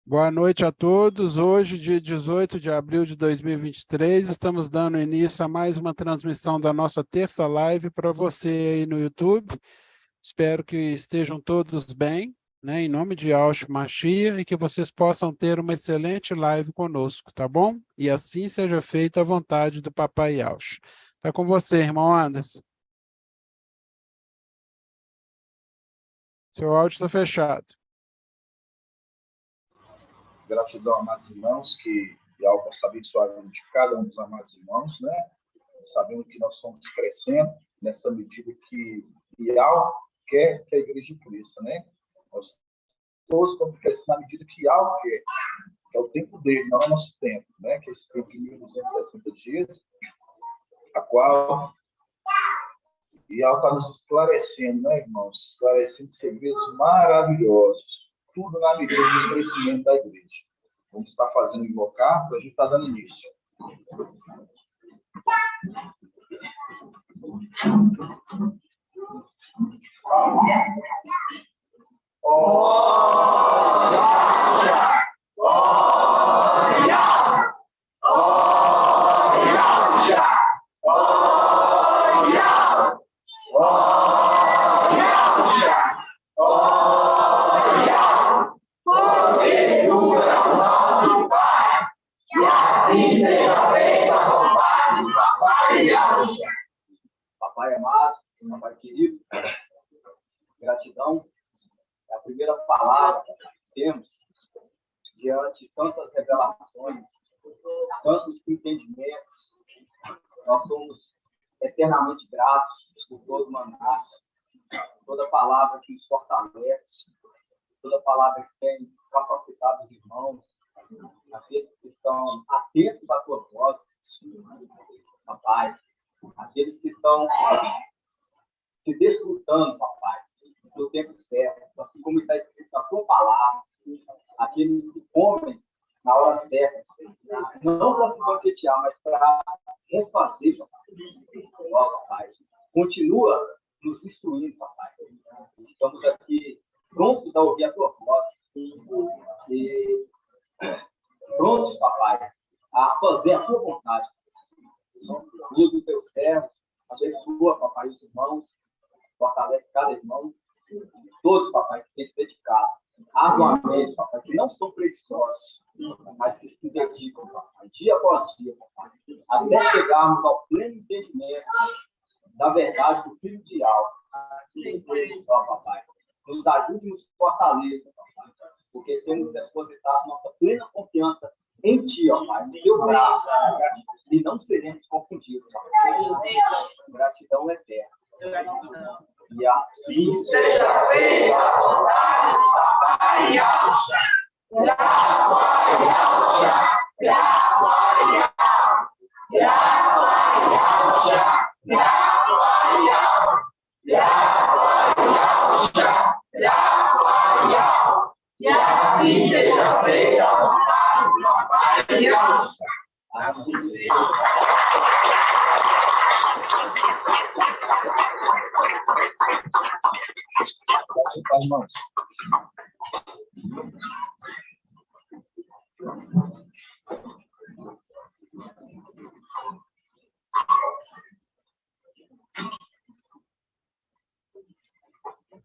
Boa noite a todos. Hoje, dia 18 de abril de 2023, estamos dando início a mais uma transmissão da nossa terça live para você aí no YouTube. Espero que estejam todos bem, né? Em nome de Yahshua Mashiach, e que vocês possam ter uma excelente live conosco, tá bom? E assim seja feita a vontade do Papai Yahshua. Está com você, irmão Anderson. Seu áudio está fechado. Gratidão, amados irmãos, que Yahweh possa abençoar a vida de cada um dos amados irmãos, né? Sabendo que nós estamos crescendo nessa medida que Yahweh quer que a igreja cresça, né? Nós todos estamos crescendo na medida que Yahweh quer, que é o tempo dele, não é o nosso tempo, né? Que é esse tempo de 1260 dias, a qual Yahweh está nos esclarecendo, né, irmãos? Esclarecendo segredos maravilhosos. Tudo na medida do crescimento da igreja. Vamos estar fazendo invocar, para a gente estar dando início. Papai amado, papai querido, gratidão é a primeira palavra que temos diante de tantas revelações, tantos entendimentos. Nós somos eternamente gratos por todo maná, toda palavra que nos fortalece, toda palavra que tem capacitado os irmãos, aqueles que estão atentos à tua voz, papai, aqueles que estão se desfrutando, papai, no tempo certo, assim como está escrito na tua palavra, aqueles que comem na hora certa, não para se banquetear, mas para refazer, papai. Ó, papai, continua nos instruindo, papai. Estamos aqui prontos a ouvir a tua voz e prontos, papai, a fazer a tua vontade. Usa os teus servos, abençoa, papai, os irmãos, fortalece cada irmão, todos, papai, que têm se dedicado arduamente, papai, que não são preguiçosos, mas que se dedicam, papai, dia após dia, papai, até chegarmos ao pleno entendimento da verdade do Filho de Yahweh. Ó, papai, nos ajude e nos fortaleça, papai, porque temos depositado nossa plena confiança em ti, ó Pai, no teu braço, e não seremos confundidos, papai. Gratidão eterna. E assim seja feita a vontade do Papai Yahshua. Yahweh, Yahshua, Yahweh, Yahweh, Yahweh, Yahshua, Yahweh, Yahweh, Yahweh, Yahshua, Yahweh, Yahweh. E assim seja feita a vontade do Papai Yahshua. Assim seja. Irmãos.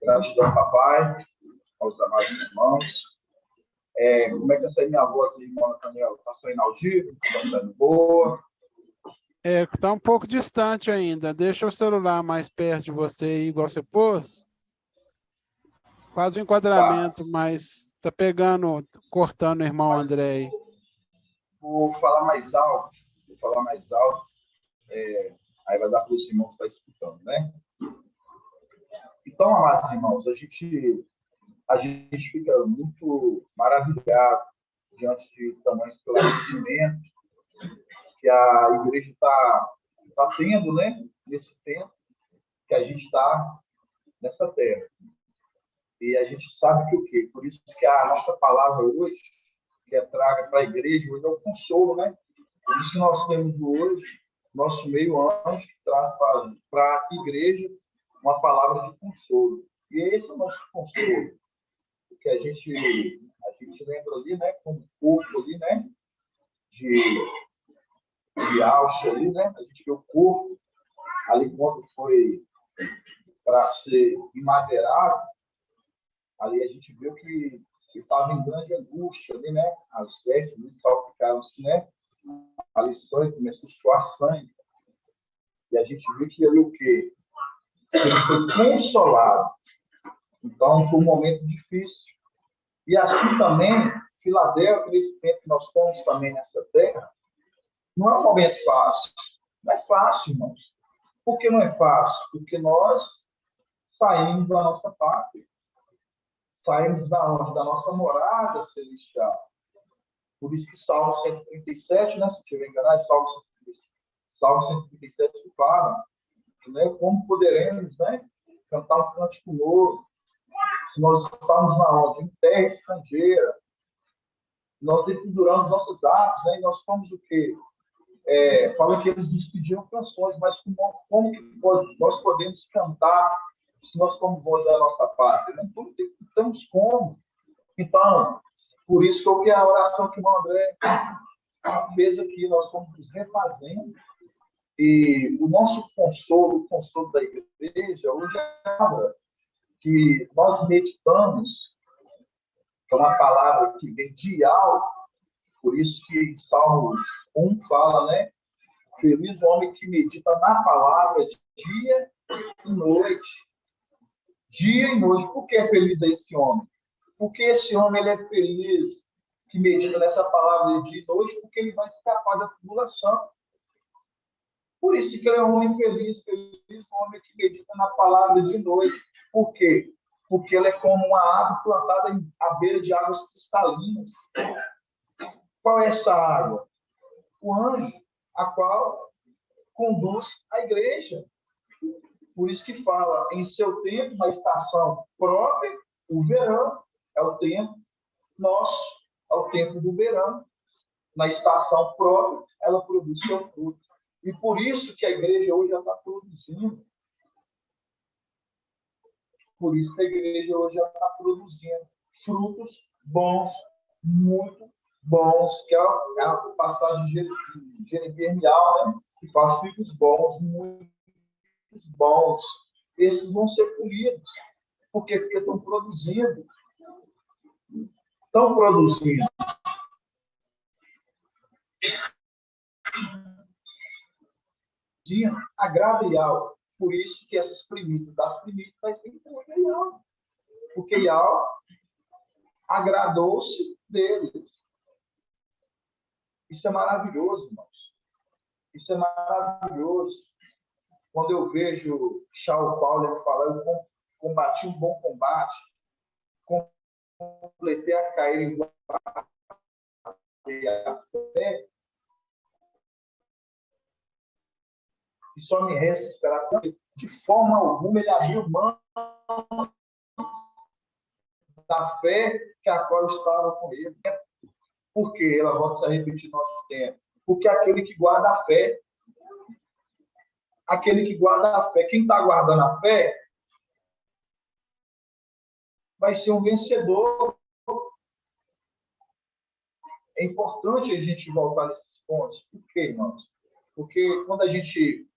Gratidão, papai, aos amados irmãos. Como é que está saindo minha voz, irmão Nathaniel? Está saindo audível? Está saindo boa? Está um pouco distante ainda. Deixa o celular mais perto de você, igual você pôs. Faz o enquadramento, mas está pegando, cortando o irmão André aí. Vou falar mais alto. Aí vai dar para os irmãos que estão escutando, né? Então, amados irmãos, a gente fica muito maravilhado diante de tamanho esclarecimento que a igreja está tendo, né? Nesse tempo que a gente está nessa terra. E a gente sabe que o quê? Por isso que a nossa palavra hoje, que é traga para a igreja, hoje é o consolo, né? Por isso que nós temos hoje, nosso meio anjo, que traz para a igreja uma palavra de consolo. E esse é o nosso consolo. Porque a gente gente lembra ali, né, como o corpo ali, né, de Auschwitz ali, né, a gente vê o corpo ali quando foi para ser enmadeirado, ali a gente viu que estava em grande angústia ali, né, as vestes ali salpicaram-se, né, ali sangue, começou a suar sangue, e a gente viu que ali o quê? Ele foi consolado. Então, foi um momento difícil. E assim também, Filadélfia, nesse tempo que nós estamos também nessa terra, não é um momento fácil. Não é fácil, irmãos. Por que não é fácil? Porque nós saímos da nossa pátria. Saímos da onde? Da nossa morada celestial. Por isso que Salmo 137, né, se eu estiver enganado, Salmo 137 fala, né, como poderemos, né, cantar um cântico novo, se nós estamos na onde? Em terra estrangeira. Nós penduramos nossos atos, né? E nós somos o quê? Fala que eles nos pediam canções, mas como que nós podemos cantar se nós somos bons da nossa pátria? Né? Não temos como. Então, por isso que a oração que o André fez aqui, nós estamos nos refazendo. E o nosso consolo, o consolo da igreja, hoje é que nós meditamos, que é uma palavra que vem de alto, por isso que em Salmo 1 fala, né? Feliz o homem que medita na palavra de dia e noite. Dia e noite. Por que é feliz esse homem? Porque esse homem ele é feliz que medita nessa palavra de dia e noite, porque ele vai escapar da tribulação. Por isso que ele é um homem feliz, feliz o homem que medita na palavra de noite. Por quê? Porque ele é como uma árvore plantada à beira de águas cristalinas. Qual é essa água? O anjo, a qual conduz a igreja. Por isso que fala, em seu tempo, na estação própria, o verão é o tempo nosso, é o tempo do verão. Na estação própria, ela produz seu fruto. E por isso que a igreja hoje já está produzindo. Por isso que a igreja hoje já está produzindo frutos bons, muito bons, que é a passagem de Jeremias, né? Que fala frutos bons, muito bons. Esses vão ser colhidos. Por quê? Porque estão produzindo. Estão produzindo. Agrada Yahweh. Por isso que essas primícias das primícias vai ser entregue a Yahweh. Porque Yahweh agradou-se deles. Isso é maravilhoso, irmãos. Isso é maravilhoso. Quando eu vejo Shaul Paulo falar, eu combati um bom combate, completei a cair em fé, e só me resta esperar. De forma alguma ele abriu mão da fé que a qual estava com ele. Por quê? Ela volta a se repetir no nosso tempo. Porque aquele que guarda a fé, quem está guardando a fé, vai ser um vencedor. É importante a gente voltar nesses pontos. Por quê, irmãos? Porque quando a gente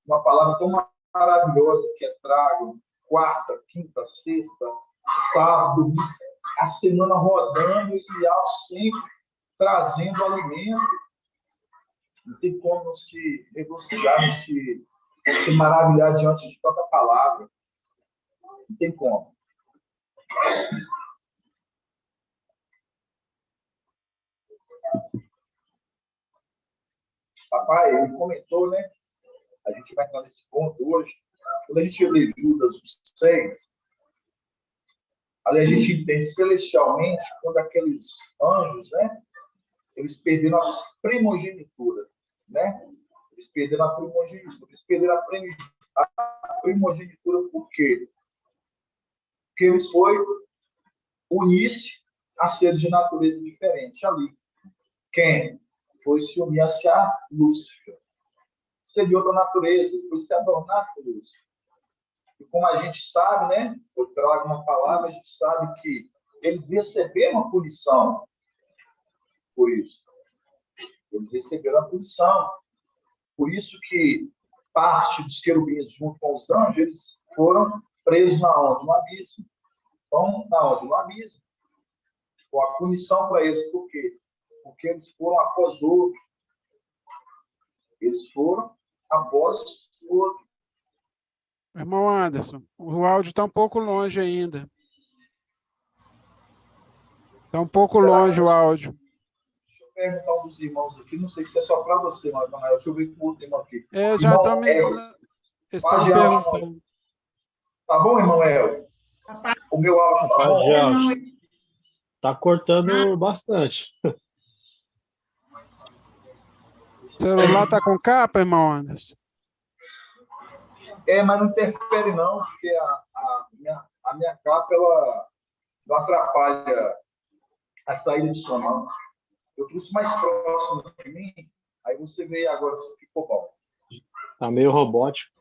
uma palavra tão maravilhosa que é trago, quarta, quinta, sexta, sábado, domingo, a semana rodando e ao sempre trazendo alimento. Não tem como se regozijar, se maravilhar diante de tanta palavra. Não tem como. Papai, ele comentou, né? A gente vai entrar nesse ponto hoje. Quando a gente lê Judas 6, ali a gente entende celestialmente quando aqueles anjos, né? Eles perderam a primogenitura, né? Eles perderam a primogenitura. Eles perderam a primogenitura por quê? Porque eles foram unir-se a seres de natureza diferente ali. Quem? Foi se unir-se a Lúcifer. Seria outra natureza, foi se adornar com Lúcifer. E como a gente sabe, né? Foi trago uma palavra, a gente sabe que eles receberam a punição por isso. Eles receberam a punição. Por isso que parte dos querubins, junto com os anjos, eles foram presos na onde? No abismo. Então, na onde? No abismo. A punição para eles, por quê? Porque eles foram após outro. Eles foram após outro. Irmão Anderson, o áudio está um pouco longe ainda. Está um pouco longe o áudio. Deixa eu perguntar um dos irmãos aqui, não sei se é só para você, mas deixa eu ver com o outro irmão aqui. Já estão me perguntando. Tá bom, irmão El? O meu áudio tá bom? Tá cortando bastante. O celular está com capa, irmão Anderson? Mas não interfere não, porque a minha capa, ela não atrapalha a saída de som, não. Eu trouxe mais próximo de mim, aí você vê agora se ficou bom. Tá meio robótico.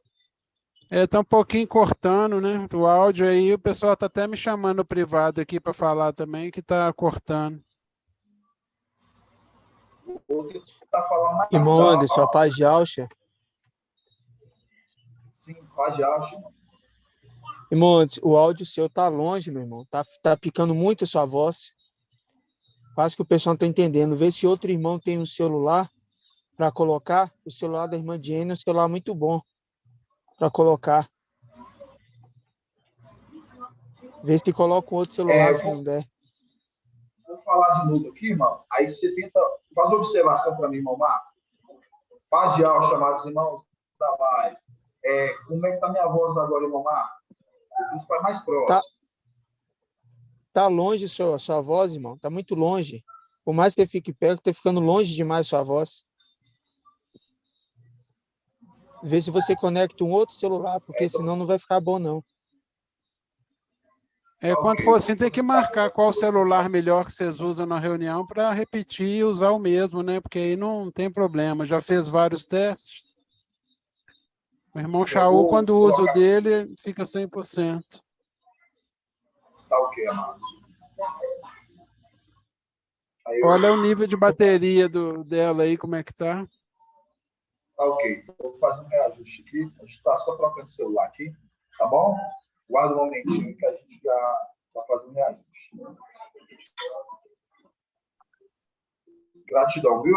Tá um pouquinho cortando, né? O áudio aí, o pessoal tá até me chamando no privado aqui para falar também que tá cortando. Tá falando mais Irmão alto. Anderson, a paz de Alcha. Sim, paz de Alcha. Irmão Anderson, o áudio seu tá longe, meu irmão. Tá picando muito a sua voz. Quase que o pessoal não tá entendendo. Vê se outro irmão tem um celular para colocar. O celular da irmã Diene é um celular muito bom para colocar. Vê se coloca um outro celular, se não der. Vou falar de novo aqui, irmão. Aí você tenta... Faz uma observação para mim, irmão Marco. Paz de Alcha, amados irmãos da live. Como é que tá minha voz agora, irmão Marco? Isso vai mais próximo. Tá longe sua voz, irmão. Tá muito longe. Por mais que você fique perto, tá ficando longe demais sua voz. Vê se você conecta um outro celular, porque senão não vai ficar bom, não. Quando for assim, tem que marcar qual celular melhor que vocês usam na reunião para repetir e usar o mesmo, né? Porque aí não tem problema. Já fez vários testes. O irmão Shaul, quando usa o dele, fica 100%. Tá ok, amado. Olha o nível de bateria dela aí, como é que tá. Tá ok. Vou fazer um reajuste aqui. A gente está só trocando o celular aqui, tá bom? Guarda um momentinho que a gente já vai fazer um reajuste. Gratidão, viu?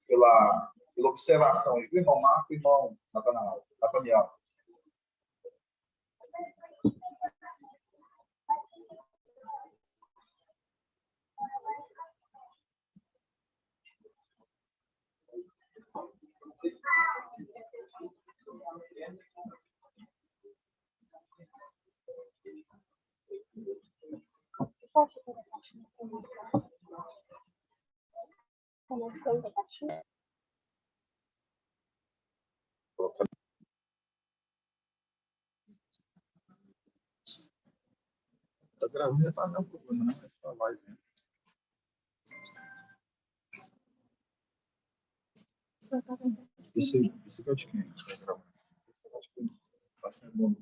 Pela observação aí, irmão Marco e irmão Nathaniel. Tá gravando, já tá não problema, né? É só voz, né? Esse que eu te quero. Esse eu acho que tá sendo bom.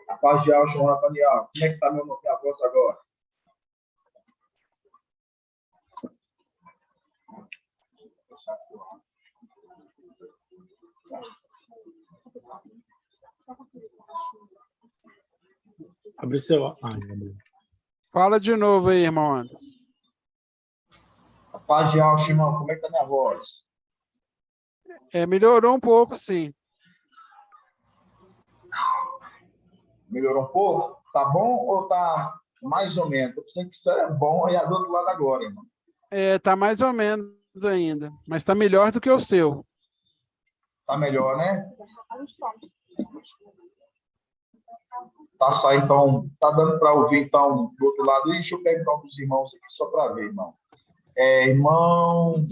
A paz de Alcha, Nathaniel. Como é que tá minha voz agora? Abre seu... abriu. Fala de novo aí, irmão Anderson. A paz de alto, irmão. Como é que tá minha voz? Melhorou um pouco, sim. Melhorou um pouco? Tá bom ou tá mais ou menos? Eu sei que isso é bom e é do outro lado agora, irmão. Tá mais ou menos ainda, mas tá melhor do que o seu. Tá melhor, né? Tá saindo, então, tá dando para ouvir, então, do outro lado. Deixa eu perguntar para os irmãos aqui, só para ver, irmão. Irmão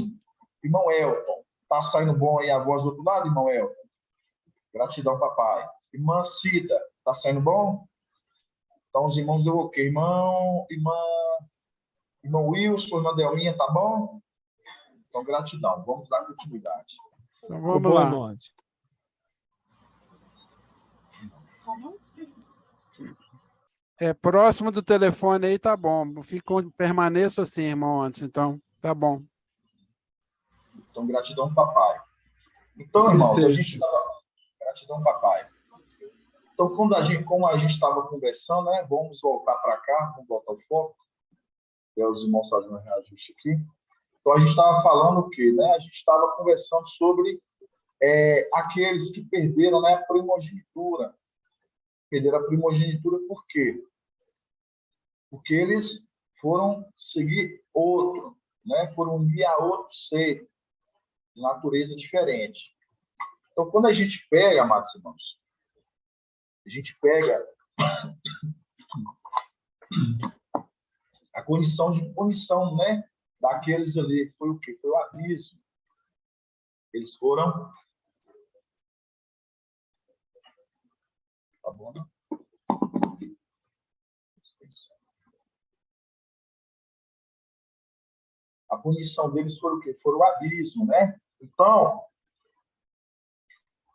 Elton, tá saindo bom aí a voz do outro lado, irmão Elton? Gratidão, papai. Irmã Cida, tá saindo bom? Então, os irmãos deu ok. Irmão Wilson, irmã Delminha, tá bom? Então, gratidão. Vamos dar continuidade. Então vamos lá. Monte. Próximo do telefone aí, tá bom. Permaneça assim, irmão Anderson. Então, tá bom. Então, gratidão, papai. Então, Sim, irmãos, a seja. gente estava... Gratidão, papai. Então, como a gente estava conversando, né? Vamos voltar para cá, vamos voltar ao foco. E os irmãos fazendo um reajuste aqui. Então, a gente estava falando o quê? Né? A gente estava conversando sobre aqueles que perderam, né, a primogenitura. Perderam a primogenitura por quê? Porque eles foram seguir outro, né? Foram unir a outro ser, de natureza diferente. Então, quando a gente pega, amados irmãos, a gente pega a condição de punição, né, daqueles ali, foi o quê? Foi o abismo. Eles foram... Tá bom, né? A punição deles foi o quê? Foi o abismo, né? Então,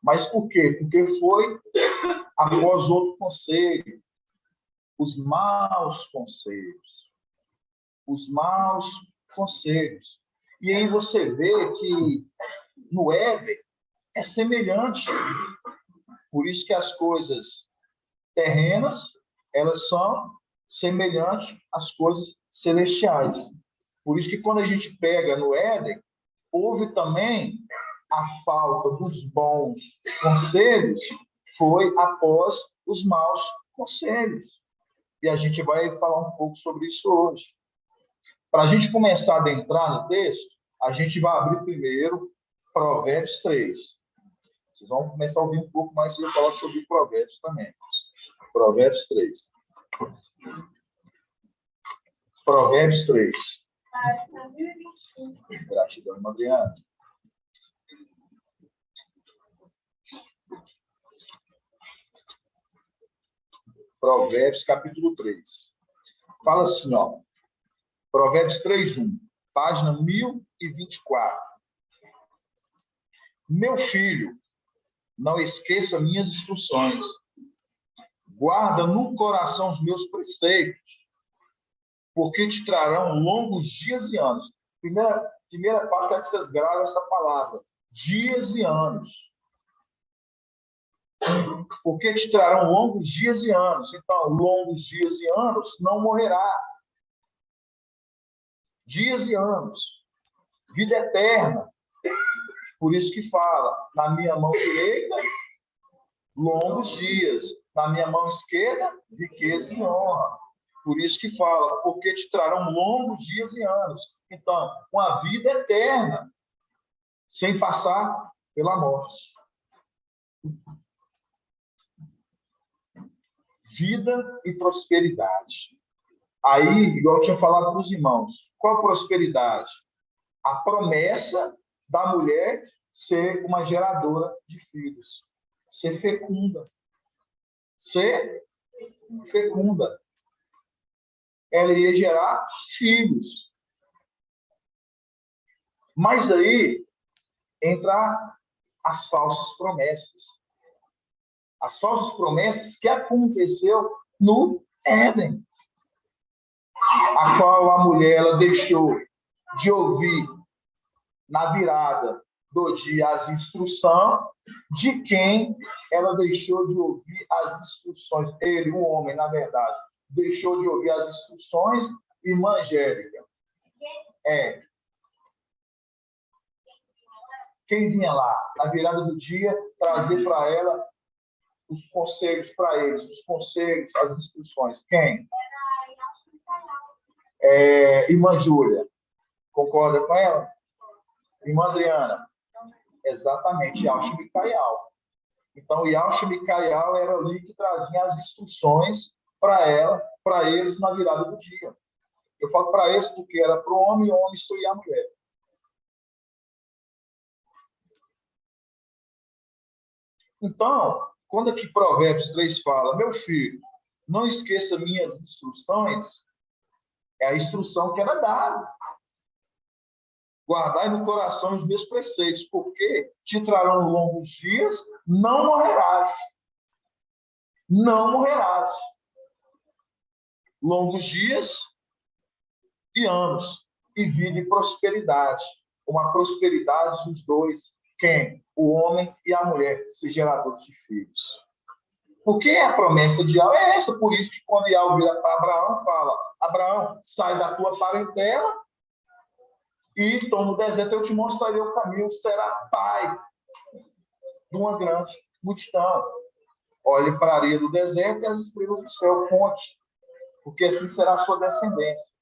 mas por quê? Porque foi após outro conselho, os maus conselhos. Os maus conselhos. E aí você vê que no Éden é semelhante. Por isso que as coisas terrenas, elas são semelhantes às coisas celestiais. Por isso que quando a gente pega no Éden, houve também a falta dos bons conselhos, foi após os maus conselhos. E a gente vai falar um pouco sobre isso hoje. Para a gente começar a adentrar no texto, a gente vai abrir primeiro Provérbios 3. Vocês vão começar a ouvir um pouco mais eu falar sobre Provérbios também. Provérbios 3. Provérbios 3. Gratidão, irmã Adriana. Provérbios, capítulo 3. Fala assim, ó. Provérbios 3:1, página 1024. Meu filho, não esqueça minhas instruções. Guarda no coração os meus preceitos, porque te trarão longos dias e anos. Primeira parte é que vocês gravam essa palavra. Dias e anos. Porque te trarão longos dias e anos. Então, longos dias e anos não morrerá. Dias e anos. Vida eterna. Por isso que fala, na minha mão direita, longos dias. Na minha mão esquerda, riqueza e honra. Por isso que fala, porque te trarão longos dias e anos. Então, uma vida eterna, sem passar pela morte. Vida e prosperidade. Aí, igual eu tinha falado para os irmãos, qual prosperidade? A promessa da mulher ser uma geradora de filhos. Ser fecunda. Ser fecunda. Ela ia gerar filhos. Mas aí entra as falsas promessas. As falsas promessas que aconteceu no Éden, a qual a mulher ela deixou de ouvir na virada do dia as instruções de quem ela deixou de ouvir as instruções. Ele, o homem, na verdade, deixou de ouvir as instruções. Irmã Angélica, quem vinha lá, na virada do dia, trazer para ela os conselhos para eles, os conselhos, as instruções. Quem? Irmã Júlia. Concorda com ela? Irmã Adriana. Exatamente, Yaush e Micaial. Então, Yaush e Micaial era ali que trazia as instruções para ela, para eles na virada do dia. Eu falo para eles porque era para o homem e o homem instruía a mulher. Então, quando aqui Provérbios 3 fala, meu filho, não esqueça minhas instruções, é a instrução que era dada. Guardai no coração os meus preceitos, porque te trarão longos dias, não morrerás. Não morrerás. Longos dias e anos, e vida e prosperidade. Uma prosperidade dos dois. Quem? O homem e a mulher, se geradores de filhos. Porque a promessa de Yahvé é essa. Por isso que quando Yahvé vira para Abraão, fala, Abraão, sai da tua parentela e então no deserto eu te mostrarei o caminho, será pai de uma grande multidão. Olhe para a areia do deserto e as estrelas do céu, conte, porque assim será a sua descendência.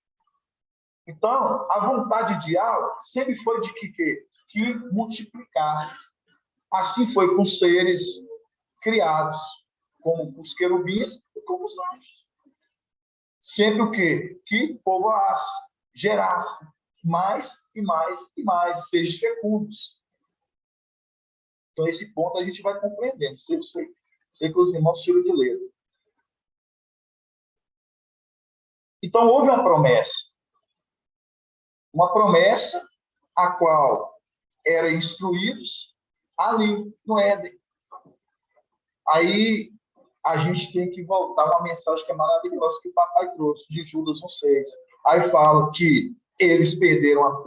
Então, a vontade de Yahvé sempre foi de que multiplicasse. Assim foi com os seres criados, como os querubins e como os anjos. Sempre o quê? Que povoasse, gerasse mais e mais e mais, sejam fecundos. Então, esse ponto a gente vai compreendendo. Sei que os irmãos tiram de letra. Então, houve uma promessa. Uma promessa a qual eram instruídos ali, no Éden. Aí, a gente tem que voltar a uma mensagem que é maravilhosa que o papai trouxe, de Judas 1,6. Aí fala que eles perderam a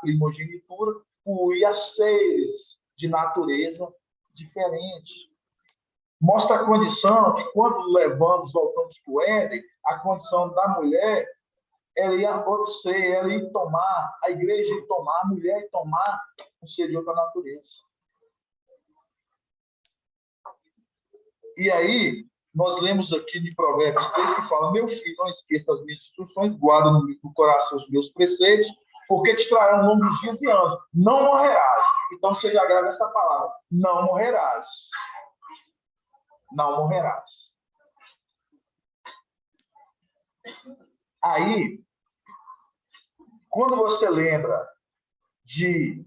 primogenitura por seres de natureza diferente. Mostra a condição que, quando voltamos para o Éden, a condição da mulher, ela ia ser, ela ia tomar, a igreja ia tomar, a mulher ia tomar um ser de outra natureza. E aí, nós lemos aqui de Provérbios 3 que fala, meu filho, não esqueça as minhas instruções, guarda no coração os meus preceitos, porque te trarão longos dias e anos. Não morrerás. Então, você já grava essa palavra. Não morrerás. Não morrerás. Aí, quando você lembra de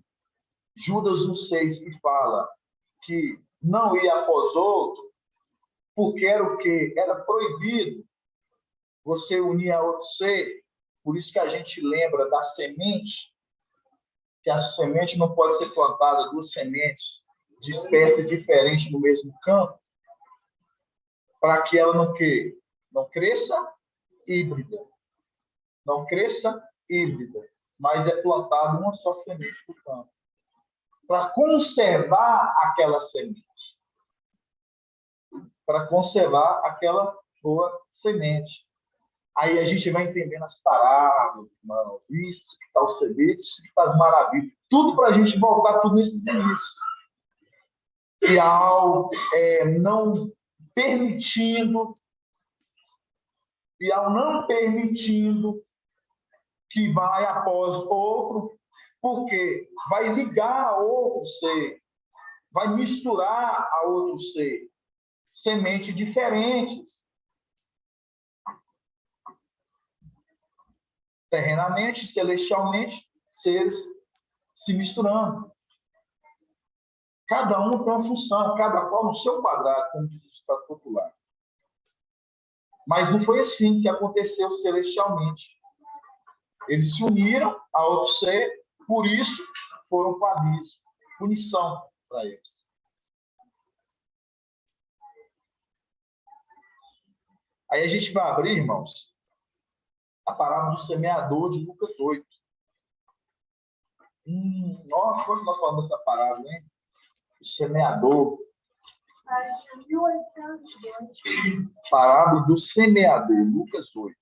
Judas 1,6 que fala que não ia após outro, porque era o quê? Era proibido você unir a outro ser. Por isso que a gente lembra da semente, que a semente não pode ser plantada, duas sementes de espécie diferente no mesmo campo, para que ela não cresça híbrida. Não cresça híbrida, mas é plantada uma só semente no campo. Para conservar aquela semente. Para conservar aquela boa semente. Aí a gente vai entendendo as parábolas, irmãos, isso que está o segredo, isso que está as maravilhas. Tudo para a gente voltar tudo nesses inícios. E ao não permitindo, que vai após outro, porque vai ligar a outro ser, vai misturar a outro ser, sementes diferentes. Terrenamente, celestialmente, seres se misturando. Cada um tem uma função, cada qual no seu quadrado, como diz o Estado Popular. Mas não foi assim que aconteceu celestialmente. Eles se uniram a outro ser, por isso foram para o abismo. Punição para eles. Aí a gente vai abrir, irmãos, a parábola do semeador de Lucas 8. Nossa, quando nós falamos dessa parábola, hein? O semeador. Parábola do semeador, Lucas 8.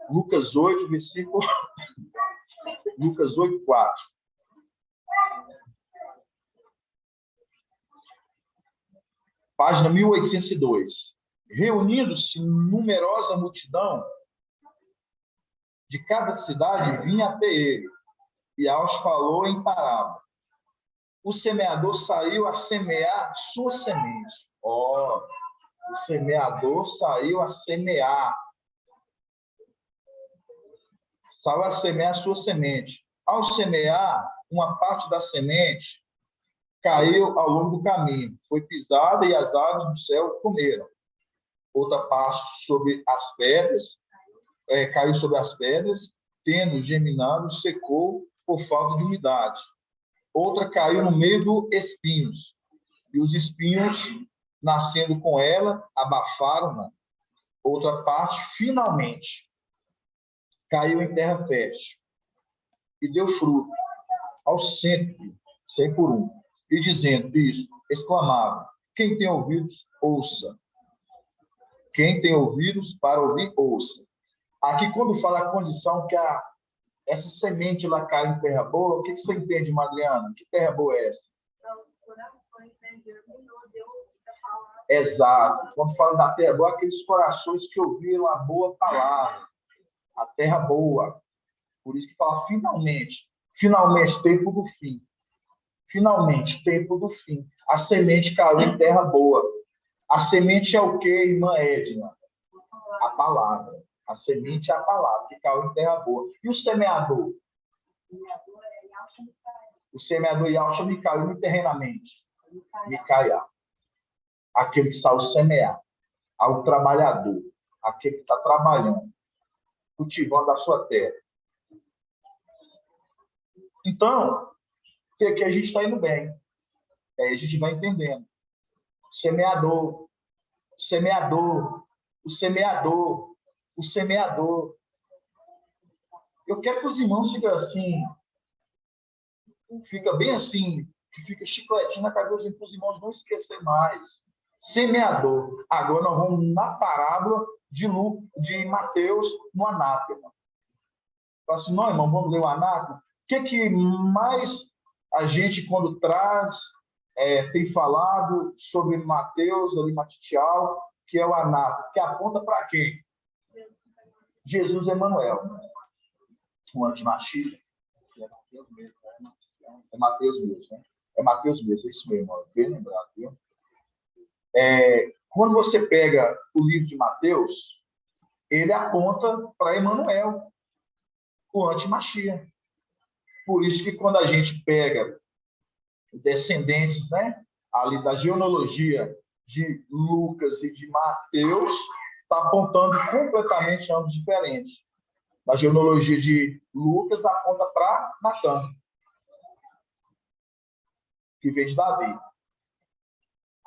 Lucas 8, versículo... Lucas 8, 4. Página 1802. Reunindo-se numerosa multidão de cada cidade, vinha até ele, e aos falou em parábola. O semeador saiu a semear sua semente. O semeador saiu a semear. Saiu a semear sua semente. Ao semear, uma parte da semente caiu ao longo do caminho, foi pisada e as aves do céu comeram. Outra parte sobre as pedras, caiu sobre as pedras, tendo germinado, secou por falta de umidade. Outra caiu no meio dos espinhos, e os espinhos, nascendo com ela, abafaram-na. Outra parte, finalmente, caiu em terra fértil, e deu fruto, aos 100 por um. E dizendo isso, exclamava: quem tem ouvidos, ouça. Quem tem ouvidos para ouvir, ouça. Aqui, quando fala a condição que essa semente lá cai em terra boa, o que você entende, Madriana? Que terra boa é essa? Exato. Quando fala da terra boa, aqueles corações que ouviram a boa palavra, a terra boa. Por isso que fala finalmente. Finalmente, tempo do fim. Finalmente, tempo do fim. A semente caiu em terra boa. A semente é o quê, irmã Edna? A palavra. A semente é a palavra, que caiu em terra boa. E o semeador? O semeador Yalcha Micael, terrenamente. Micael. Aquele que saiu semear. Ao trabalhador. Aquele que está trabalhando. Cultivando a sua terra. Então, que a gente está indo bem. Aí a gente vai entendendo. Semeador, semeador, o semeador, o semeador. Eu quero que os irmãos fiquem assim, fica bem assim, que fica chicletinho na cabeça para os irmãos não esquecer mais. Semeador. Agora nós vamos na parábola de Mateus no anátema. Fala assim, não, irmão, vamos ler o anátema? O que mais a gente, quando traz, tem falado sobre Mateus, ali Matitial, que é o anátema, que aponta para quem? Jesus Emanuel. O antimachista. É Mateus mesmo, né? É Mateus mesmo, é isso mesmo, bem lembrado, viu? Quando você pega o livro de Mateus, ele aponta para Emanuel, o antimachia. Por isso que quando a gente pega descendentes, né, ali da genealogia de Lucas e de Mateus, está apontando completamente ambos diferentes. Na genealogia de Lucas, aponta para Natã, que veio de Davi.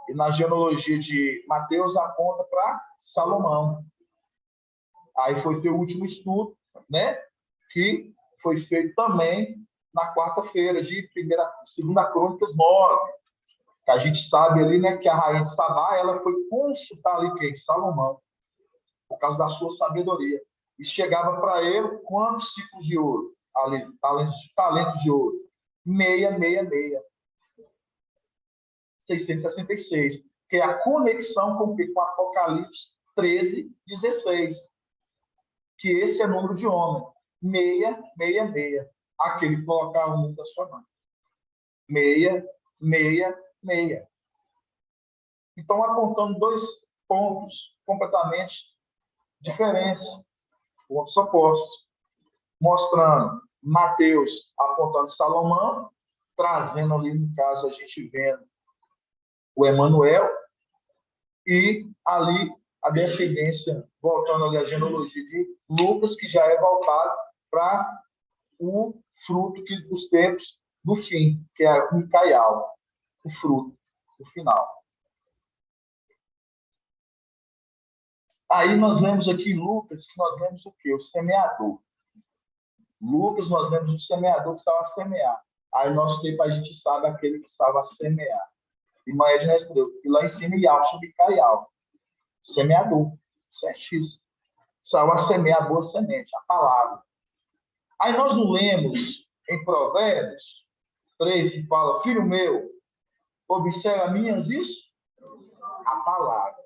E na genealogia de Mateus, aponta para Salomão. Aí foi teu último estudo, né, que foi feito também na quarta-feira de 2 Crônicas 9. Que a gente sabe ali, né, que a rainha de Sabá, ela foi consultar ali quem? Salomão, por causa da sua sabedoria. E chegava para ele quantos ciclos de ouro? Ali, talentos de ouro. 666. 666. Que é a conexão com Apocalipse 13, 16. Que esse é o número de homem. 666. Aquele que colocar o mundo da sua mão. 666. Então, apontando dois pontos completamente diferentes, pontos opostos, mostrando Mateus apontando Salomão, trazendo ali, no caso, a gente vendo o Emanuel, e ali a descendência, voltando ali à genealogia de Lucas, que já é voltado para o fruto dos tempos do fim, que é o Micaial, o fruto do final. Aí nós lemos aqui em Lucas, que nós lemos o quê? O semeador. Lucas, nós lemos o semeador que estava a semear. Aí, no nosso tempo, a gente sabe aquele que estava a semear. E Maed respondeu, e lá em cima, Yalcha, Micaial. Semeador. Certíssimo. Estava a semear a boa semente, a palavra. Aí nós não lemos em Provérbios 3, que fala, filho meu, observa minhas isso? A palavra.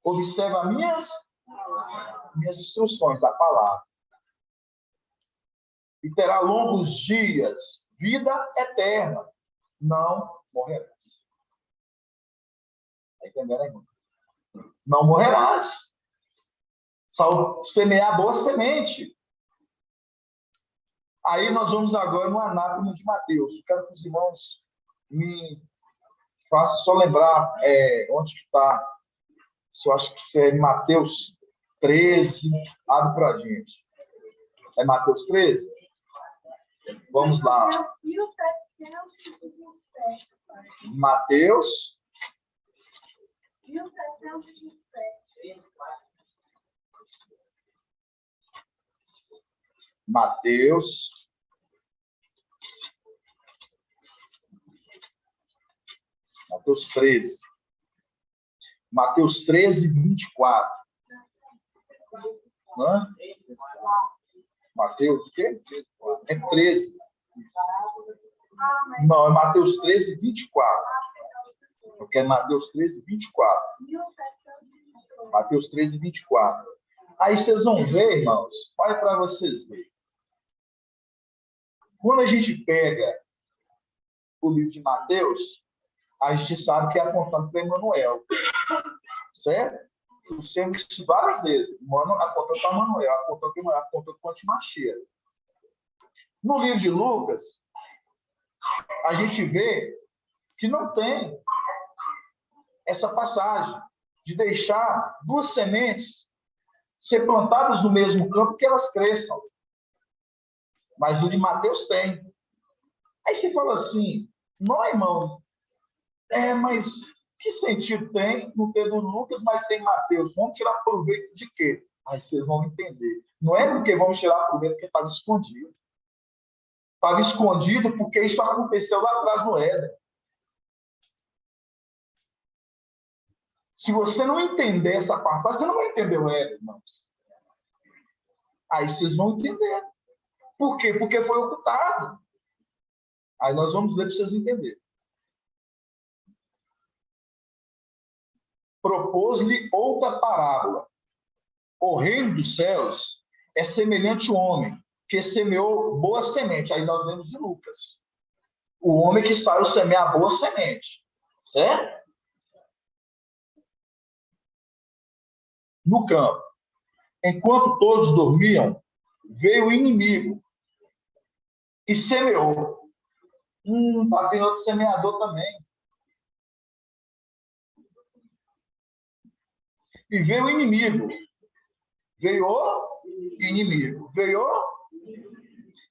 Observa minhas instruções, a palavra. E terá longos dias, vida eterna. Não morrerás. Está entendendo, irmão? Não morrerás. Só semear boa semente. Aí nós vamos agora no anápolis de Mateus. Eu quero que os irmãos me façam só lembrar onde está. Eu acho que isso é Mateus 13. Abre para a gente. É Mateus 13? Vamos lá. Mateus. Mateus. Mateus 13. Mateus 13, 24. Hã? Mateus o quê? É 13. Não, é Mateus 13, 24. Eu quero Mateus 13, 24. Mateus 13, 24. Aí vocês vão ver, irmãos, olha para vocês verem. Quando a gente pega o livro de Mateus, a gente sabe que é apontando para Emanuel. Certo? Nós temos várias vezes. Apontando para Emanuel, apontando para Antimachia. No livro de Lucas, a gente vê que não tem essa passagem de deixar duas sementes ser plantadas no mesmo campo que elas cresçam. Mas o de Mateus tem. Aí você fala assim, não, irmão, mas que sentido tem no ter do Lucas, mas tem Mateus? Vamos tirar proveito de quê? Aí vocês vão entender. Não é porque vamos tirar proveito porque estava escondido. Estava escondido porque isso aconteceu lá atrás no Éden. Se você não entender essa passagem, você não vai entender o Éden, irmãos. Aí vocês vão entender. Por quê? Porque foi ocultado. Aí nós vamos ler para vocês entenderem. Propôs-lhe outra parábola. O reino dos céus é semelhante ao homem que semeou boa semente. Aí nós vemos de Lucas. O homem que saiu semear boa semente. Certo? No campo. Enquanto todos dormiam, veio o inimigo e semeou. Tem outro semeador também. E veio o inimigo. Veio o inimigo. Veio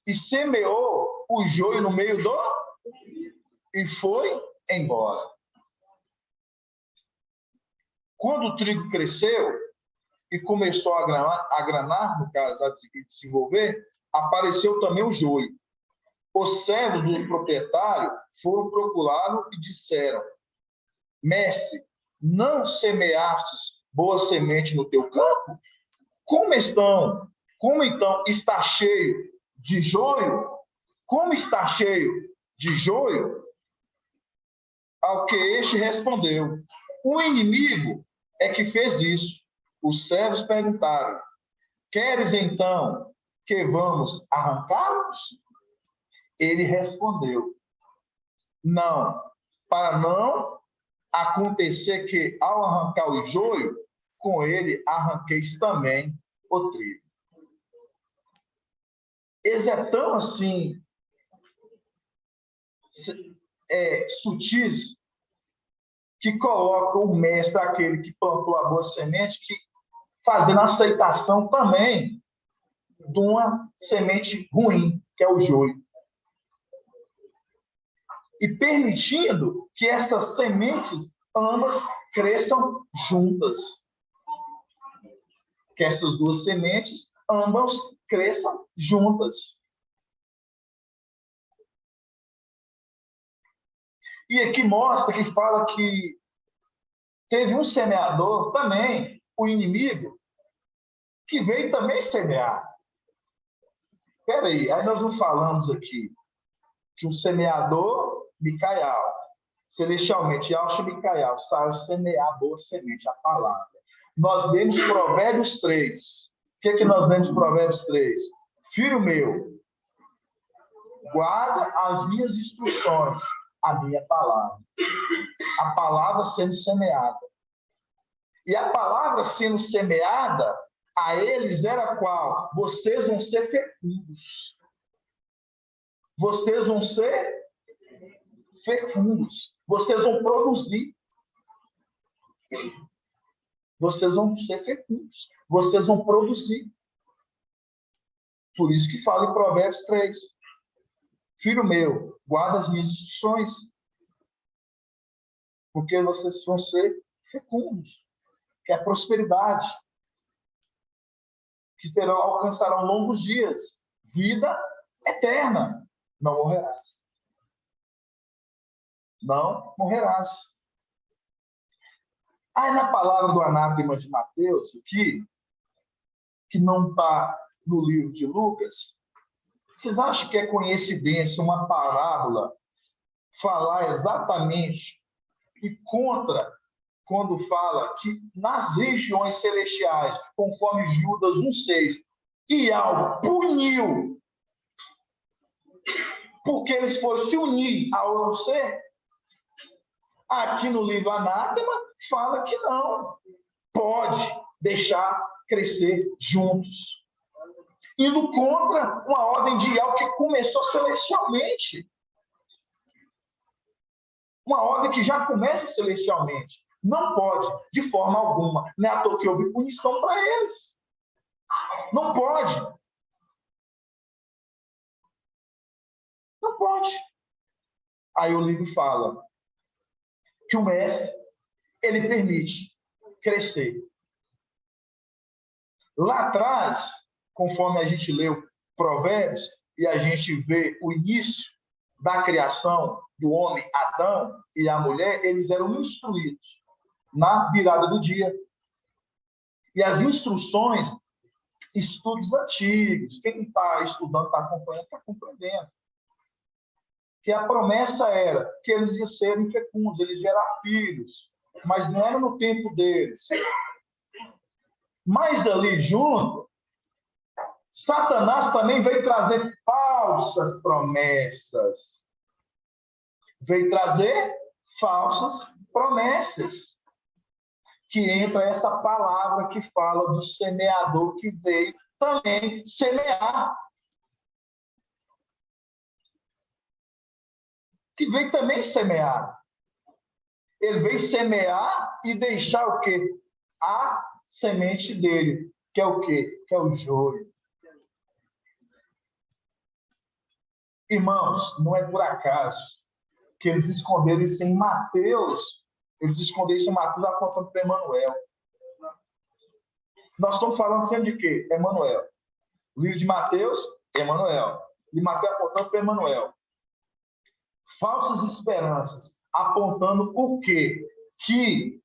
e semeou o joio no meio do... E foi embora. Quando o trigo cresceu e começou a granar, no caso, a desenvolver, apareceu também o joio. Os servos do proprietário foram procurá-lo e disseram, mestre, não semeastes boa semente no teu campo? Como então está cheio de joio? Como está cheio de joio? Ao que este respondeu, o inimigo é que fez isso. Os servos perguntaram, queres então que vamos arrancá-los? Ele respondeu, não, para não acontecer que, ao arrancar o joio, com ele arranqueis também o trigo. Eles é tão assim, sutis, que coloca o mestre, aquele que plantou a boa semente, que fazendo a aceitação também de uma semente ruim, que é o joio. E permitindo que essas sementes ambas cresçam juntas. Que essas duas sementes, ambas cresçam juntas. E aqui mostra que fala que teve um semeador também, o inimigo, que veio também semear. Espera aí nós não falamos aqui que o semeador, Micael, celestialmente, Yahshua Micael, saiu semear a boa semente, a palavra. Nós lemos Provérbios 3. O que nós lemos Provérbios 3? Filho meu, guarda as minhas instruções, a minha palavra. A palavra sendo semeada. E a palavra sendo semeada, a eles era qual? Vocês vão ser fecundos. Vocês vão ser fecundos. Vocês vão produzir. Vocês vão ser fecundos. Vocês vão produzir. Por isso que fala em Provérbios 3. Filho meu, guarda as minhas instruções. Porque vocês vão ser fecundos. Que é a prosperidade. Que alcançarão longos dias. Vida eterna. Não morrerás. Não morrerás. Aí na palavra do anátema de Mateus, aqui, que não está no livro de Lucas, vocês acham que é coincidência uma parábola falar exatamente e contra quando fala que nas regiões celestiais, conforme Judas 1,6, Ial puniu porque eles foram se unir ao eu ser? Aqui no livro Anátema fala que não. Pode deixar crescer juntos. Indo contra uma ordem de Ial que começou celestialmente. Uma ordem que já começa celestialmente. Não pode, de forma alguma. Não é à toa que houve punição para eles. Não pode. Não pode. Aí o livro fala que o mestre, ele permite crescer. Lá atrás, conforme a gente leu Provérbios, e a gente vê o início da criação do homem, Adão, e a mulher, eles eram instruídos na virada do dia. E as instruções, estudos antigos, quem está estudando, está acompanhando, está compreendendo. Que a promessa era que eles iam serem fecundos, eles iam gerar filhos, mas não era no tempo deles. Mas ali junto, Satanás também veio trazer falsas promessas. Veio trazer falsas promessas. Que entra essa palavra que fala do semeador que veio também semear. Que veio também semear. Ele veio semear e deixar o quê? A semente dele, que é o quê? Que é o joio. Irmãos, não é por acaso que eles esconderam isso em Mateus. Eles esconderam isso em Mateus apontando para Emanuel. Nós estamos falando sempre de quê? Emanuel. O livro de Mateus, Emanuel. De Mateus apontando para Emanuel. Falsas esperanças, apontando o quê? Que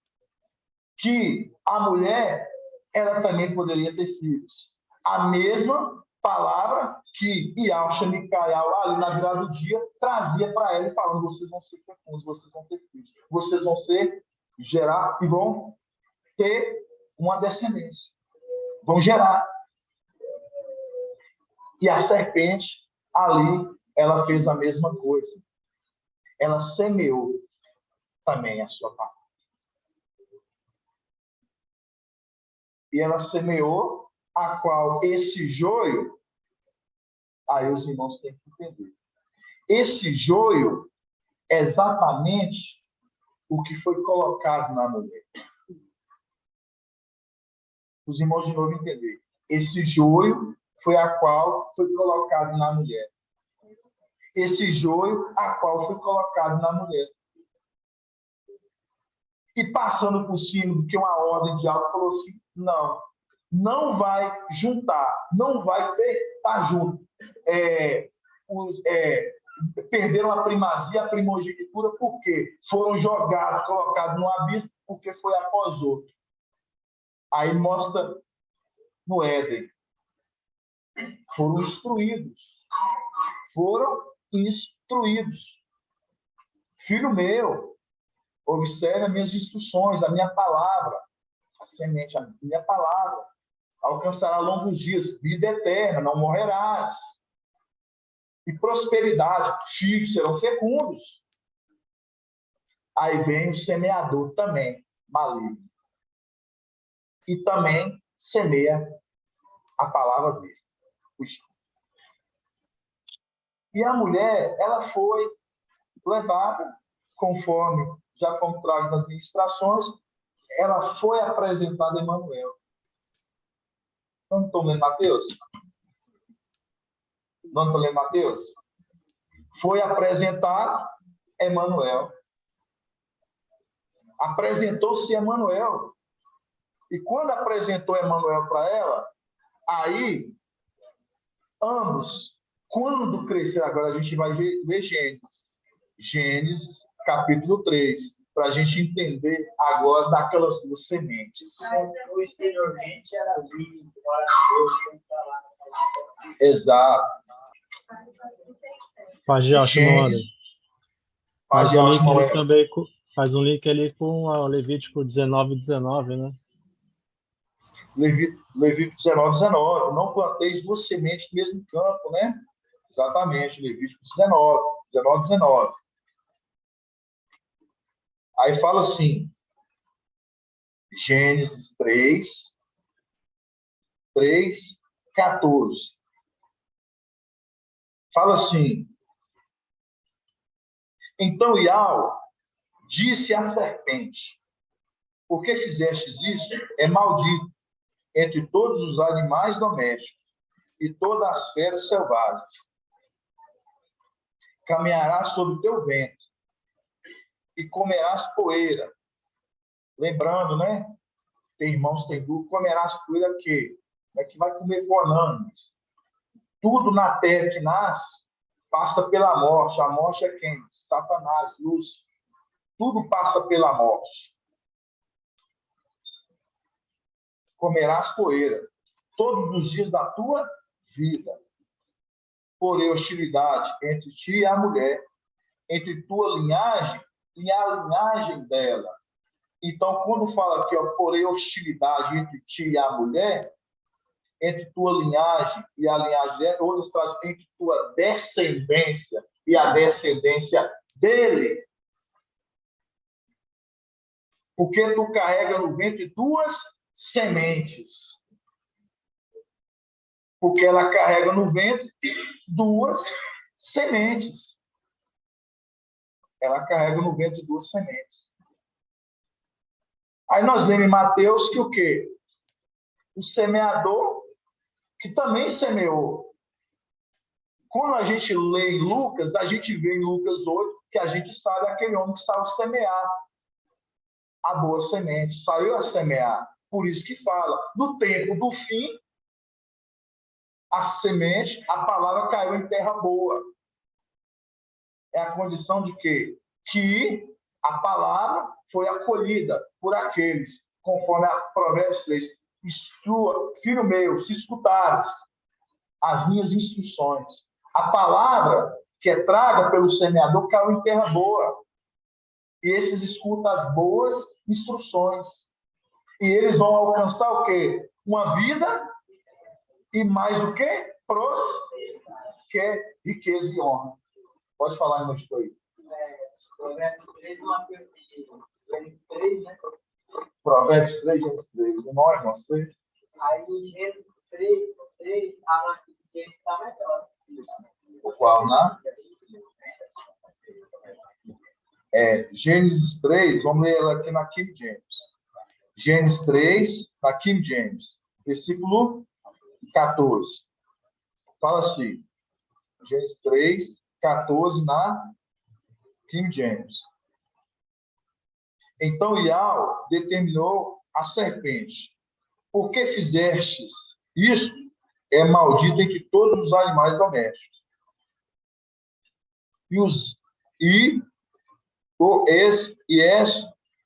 a mulher, ela também poderia ter filhos. A mesma palavra que Yahshua Micael, ali na virada do dia, trazia para ela, falando: vocês vão ser fecundos, vocês vão ter filhos, vocês vão gerar e vão ter uma descendência. Vão gerar. E a serpente, ali, ela fez a mesma coisa. Ela semeou também a sua parte. E ela semeou a qual esse joio, aí os irmãos têm que entender. Esse joio é exatamente o que foi colocado na mulher. Os irmãos de novo entenderam. Esse joio foi a qual foi colocado na mulher. Esse joio a qual foi colocado na mulher. e passando por cima do que uma ordem de algo, falou assim, não vai juntar, não vai estar junto. Perderam a primazia, a primogenitura, porque foram jogados, colocados no abismo, porque foi após outro. Aí mostra no Éden. Foram instruídos. Filho meu, observe as minhas instruções, a minha palavra, a semente, a minha palavra. Alcançará longos dias, vida eterna, não morrerás. E prosperidade, filhos serão fecundos. Aí vem o semeador também, maligno. E também semeia a palavra dele. E a mulher, ela foi levada, conforme já fomos traz nas ministrações, ela foi apresentada a Emanuel. Não estou lendo Mateus? Não estou lendo Mateus? Foi apresentar Emanuel. Apresentou-se Emanuel. E quando apresentou Emanuel para ela, aí, ambos, quando crescer, agora a gente vai ver Gênesis, capítulo 3, para a gente entender agora daquelas duas sementes. Posteriormente era lindo, Exato. Faz um link ali com o Levítico 19:19, né? Levítico 19:19. Não planteis duas sementes no mesmo campo, né? Exatamente, Levítico 19:19. Aí fala assim, Gênesis 3:14. Fala assim, então Iau disse à serpente, por que fizestes isso? É maldito entre todos os animais domésticos e todas as feras selvagens. Caminharás sobre o teu ventre e comerás poeira. Lembrando, né? Tem irmãos, tem dúvida, comerás poeira que é que vai comer bonânios. Tudo na terra que nasce passa pela morte. A morte é quem? Satanás, Lúcifer. Tudo passa pela morte. Comerás poeira todos os dias da tua vida. Porém, hostilidade entre ti e a mulher, entre tua linhagem e a linhagem dela. Então, quando fala aqui, porém, hostilidade entre ti e a mulher, entre tua linhagem e a linhagem dela, outras trazem entre tua descendência e a descendência dele. Porque tu carrega no ventre duas sementes. Porque ela carrega no ventre duas sementes. Ela carrega no ventre duas sementes. Aí nós lemos em Mateus que o quê? O semeador, que também semeou. Quando a gente lê em Lucas, a gente vê em Lucas 8, que a gente sabe aquele homem que estava a semear a boa semente, saiu a semear. Por isso que fala, no tempo do fim, a semente, a palavra caiu em terra boa. É a condição de quê? Que a palavra foi acolhida por aqueles, conforme a Provérbios 3. Filho meu, se escutares as minhas instruções, a palavra que é traga pelo semeador caiu em terra boa. E esses escutam as boas instruções. E eles vão alcançar o quê? Uma vida e mais o quê? Que é riqueza e honra. Pode falar, irmão Chico aí. Provérbios 3, Gênesis 3. Não, irmão, 3. Aí, Gênesis 3, a Gênesis está melhor. O qual, né? Gênesis 3, vamos ler ela aqui na King James. Gênesis 3, na King James, versículo 14. Fala assim, Gênesis 3, 14, na King James. Então Iau determinou a serpente: por que fizestes isto? É maldito entre todos os animais domésticos.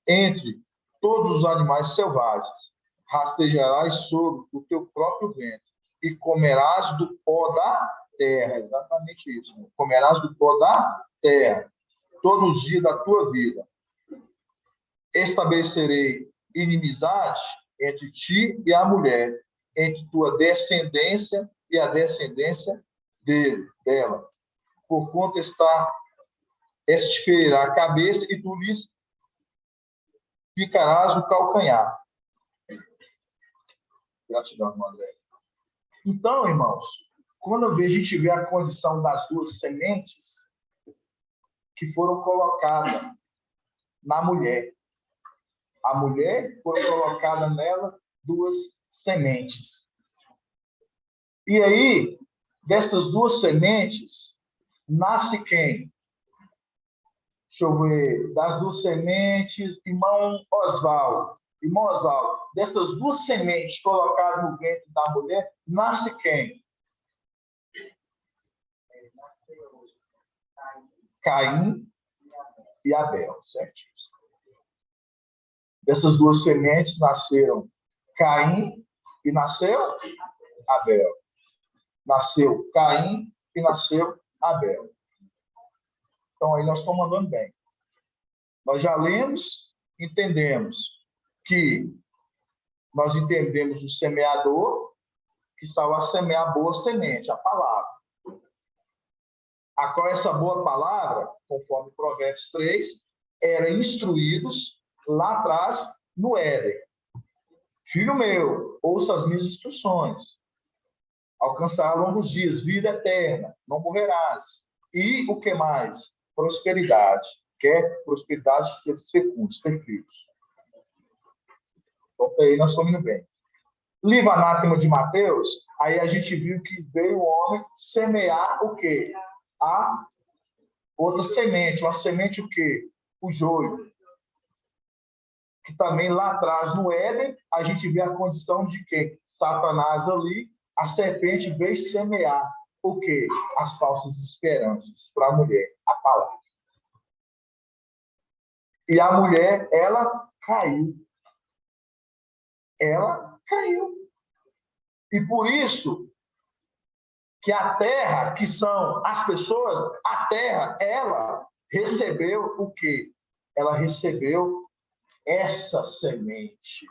Entre todos os animais selvagens. Rastejarás sobre o teu próprio ventre e comerás do pó da terra. Exatamente isso. Comerás do pó da terra todos os dias da tua vida. Estabelecerei inimizade entre ti e a mulher, entre tua descendência e a descendência dela. Porquanto este ferirá a cabeça e tu lhes picarás o calcanhar. Gratidão, irmão André. Então, irmãos, quando a gente vê a condição das duas sementes que foram colocadas na mulher, a mulher foi colocada nela duas sementes. E aí, dessas duas sementes, nasce quem? Deixa eu ver. Das duas sementes, irmão Oswaldo. Irmão Oswaldo, dessas duas sementes colocadas no ventre da mulher, nasce quem? Caim e Abel, certo? Dessas duas sementes nasceram Caim e nasceu Abel. Nasceu Caim e nasceu Abel. Então, aí nós estamos andando bem. Nós já lemos, entendemos que nós entendemos o semeador, que estava a semear a boa semente, a palavra. A qual essa boa palavra, conforme Provérbios 3, era instruídos lá atrás no Éden. Filho meu, ouça as minhas instruções. Alcançará longos dias, vida eterna, não morrerás. E o que mais? Prosperidade. Quer prosperidade de seres fecundos, perfeitos. Então, aí nós estamos indo bem. Livro anátema de Mateus, aí a gente viu que veio o homem semear o quê? A outra semente. Uma semente o quê? O joio. Que também lá atrás, no Éden, a gente vê a condição de que Satanás ali, a serpente veio semear o quê? As falsas esperanças para a mulher, a palavra. E a mulher, ela caiu. Ela caiu. E por isso que a terra, que são as pessoas, a terra, ela recebeu o quê? Ela recebeu essa semente.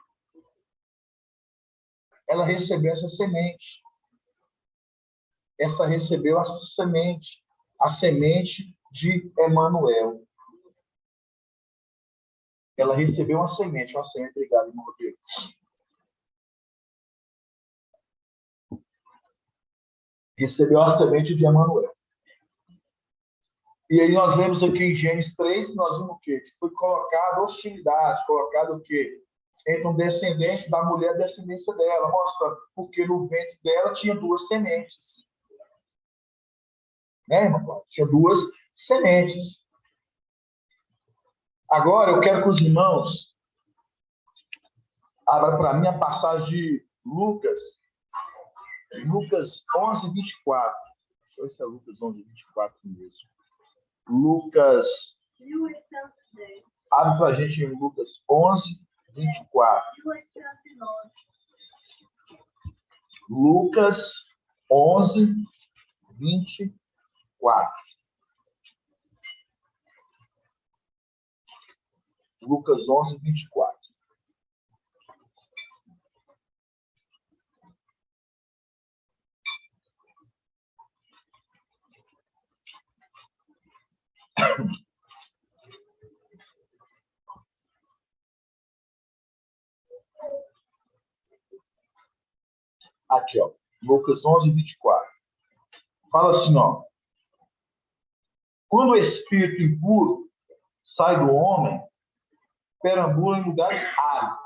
Ela recebeu essa semente. Essa recebeu essa semente. A semente de Emanuel. Ela recebeu uma semente. Obrigado, irmão Rodrigo. Recebeu a semente de Emanuel. E aí nós vemos aqui em Gênesis 3, nós vimos o quê? Que foi colocado hostilidade, colocado o quê? Entre um descendente da mulher e a descendência dela. Mostra, porque no ventre dela tinha duas sementes. Né, irmão? Tinha duas sementes. Agora, eu quero que os irmãos abram para mim a passagem de Lucas 11, 24. Deixa eu ver se é Lucas 11, 24 mesmo. Lucas. Abre para a gente em Lucas 11, 24. Lucas 11, 24. Lucas 11, 24. Aqui, ó. Lucas 11, 24. Fala assim, ó. Quando o espírito impuro sai do homem, perambula em lugares áridos.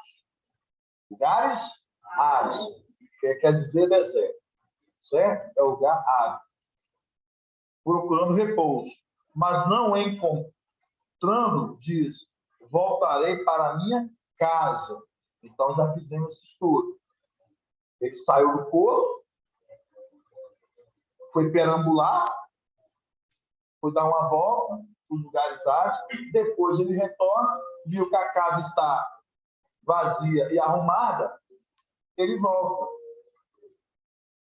Lugares áridos. Quer dizer deserto. Certo? É lugar árido. Procurando repouso. Mas não encontrando, diz, voltarei para a minha casa. Então, já fizemos esse estudo. Ele saiu do corpo, foi perambular, foi dar uma volta nos lugares árduos, depois ele retorna, viu que a casa está vazia e arrumada, ele volta.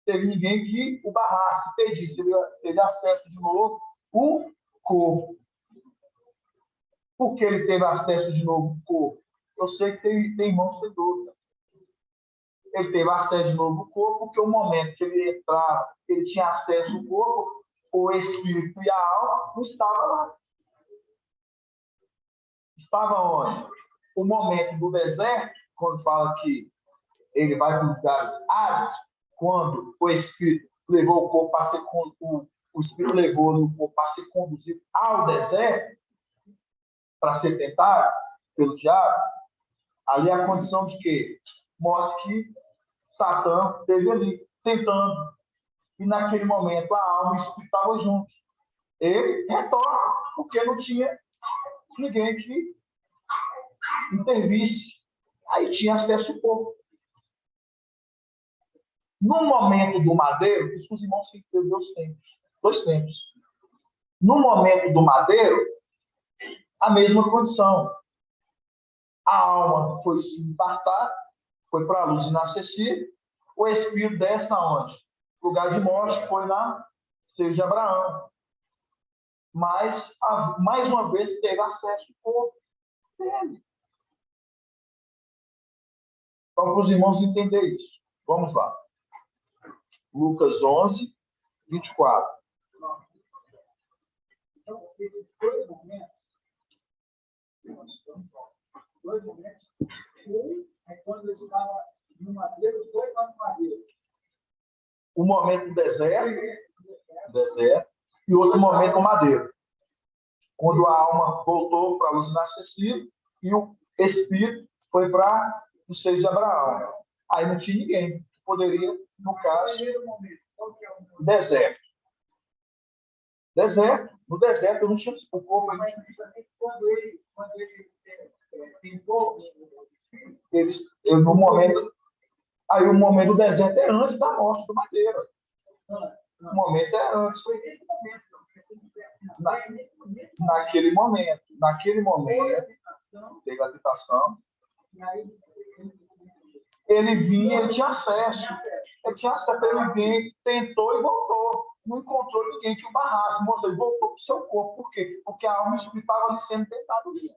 Teve ninguém que o barrasse, impedisse, ele teve acesso de novo ao corpo. Por que ele teve acesso de novo ao corpo? Eu sei que tem irmãos que têm dúvida. Ele teve acesso de novo ao corpo, porque o momento que ele entrava, ele tinha acesso ao corpo, o espírito e a alma não estavam lá. Estava onde? O momento do deserto, quando fala que ele vai para os lugares áridos, quando o espírito levou o corpo para ser o espírito levou o corpo para ser conduzido ao deserto, para ser tentado pelo diabo, ali a condição de que mostra que Satã esteve ali, tentando. E naquele momento a alma e o espírito estavam juntos. Ele retorna, porque não tinha ninguém que intervisse. Aí tinha acesso ao corpo. No momento do madeiro, isso os irmãos têm que ter dois tempos. No momento do madeiro, a mesma condição. A alma foi se impartar, foi para a luz inacessível, o espírito desce aonde? Lugar de morte, foi na seja de Abraão. Mas, mais uma vez, teve acesso ao corpo dele. Então, para os irmãos entenderem isso. Vamos lá. Lucas 11, 24. Então, esses dois momentos, um é quando ele estava no madeiro, os dois estavam no madeiro. Um momento no deserto, e outro momento no madeiro. Quando a alma voltou para a luz inacessível e o espírito foi para o seio de Abraão. Aí não tinha ninguém que poderia, no caso, deserto. Deserto. No deserto, eu não tinha o corpo. Mas quando ele tentou, no momento. Aí o momento do deserto é antes da morte do madeiro. O momento é antes. foi nesse momento. Naquele momento, teve a tentação. Ele vinha, ele tinha acesso. Ele vinha, tentou e voltou. Não encontrou ninguém que o barrasse. Mostrou, ele voltou para o seu corpo. Por quê? Porque a alma estava ali sendo tentada ali.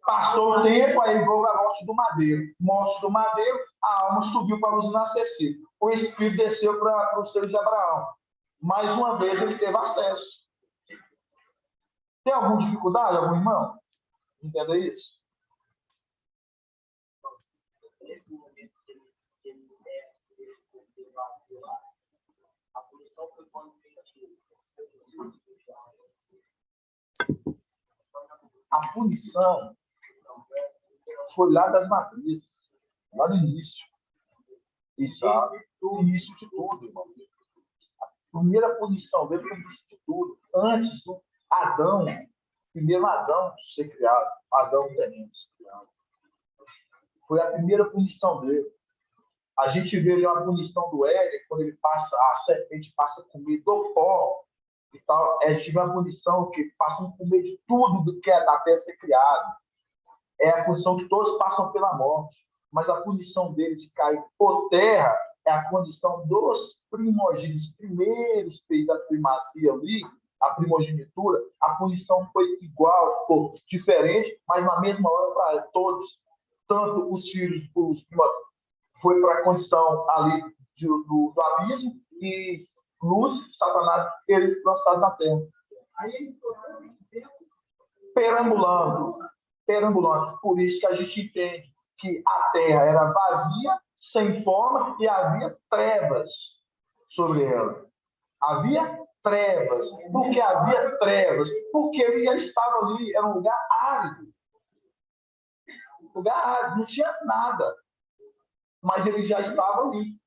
Passou o tempo, aí veio a morte do madeiro. Morte do madeiro, a alma subiu para a luz inacessível. O espírito desceu para os seus de Abraão. Mais uma vez ele teve acesso. Tem alguma dificuldade, algum irmão? Entenda isso? Nesse momento que ele desce, ele vazio lá, a punição foi quando a punição foi lá das matrizes, lá no início. O início de tudo, irmão. A primeira punição dele foi o início de tudo. Antes do Adão, primeiro Adão ser criado, Adão terreno ser criado. Foi a primeira punição dele. A gente vê ali uma punição do Éden, quando ele passa, a serpente passa a comer do pó e tal. A gente vê uma punição que passam a comer de tudo do que é da terra ser criado. É a punição que todos passam pela morte. Mas a punição dele de cair por terra é a condição dos primogênitos, primeiros períodos da primazia ali, a primogenitura. A punição foi igual, ou diferente, mas na mesma hora para todos. Tanto os filhos, os primogênitos, foi para a condição ali do abismo e luz, Satanás, ele lançado na terra. Aí ele ficou esse tempo perambulando. Por isso que a gente entende que a terra era vazia, sem forma, e havia trevas sobre ela. Havia trevas. Por que havia trevas? Porque ele já estava ali, era um lugar árido. Lugar árido, não tinha nada. Mas ele já estava ali.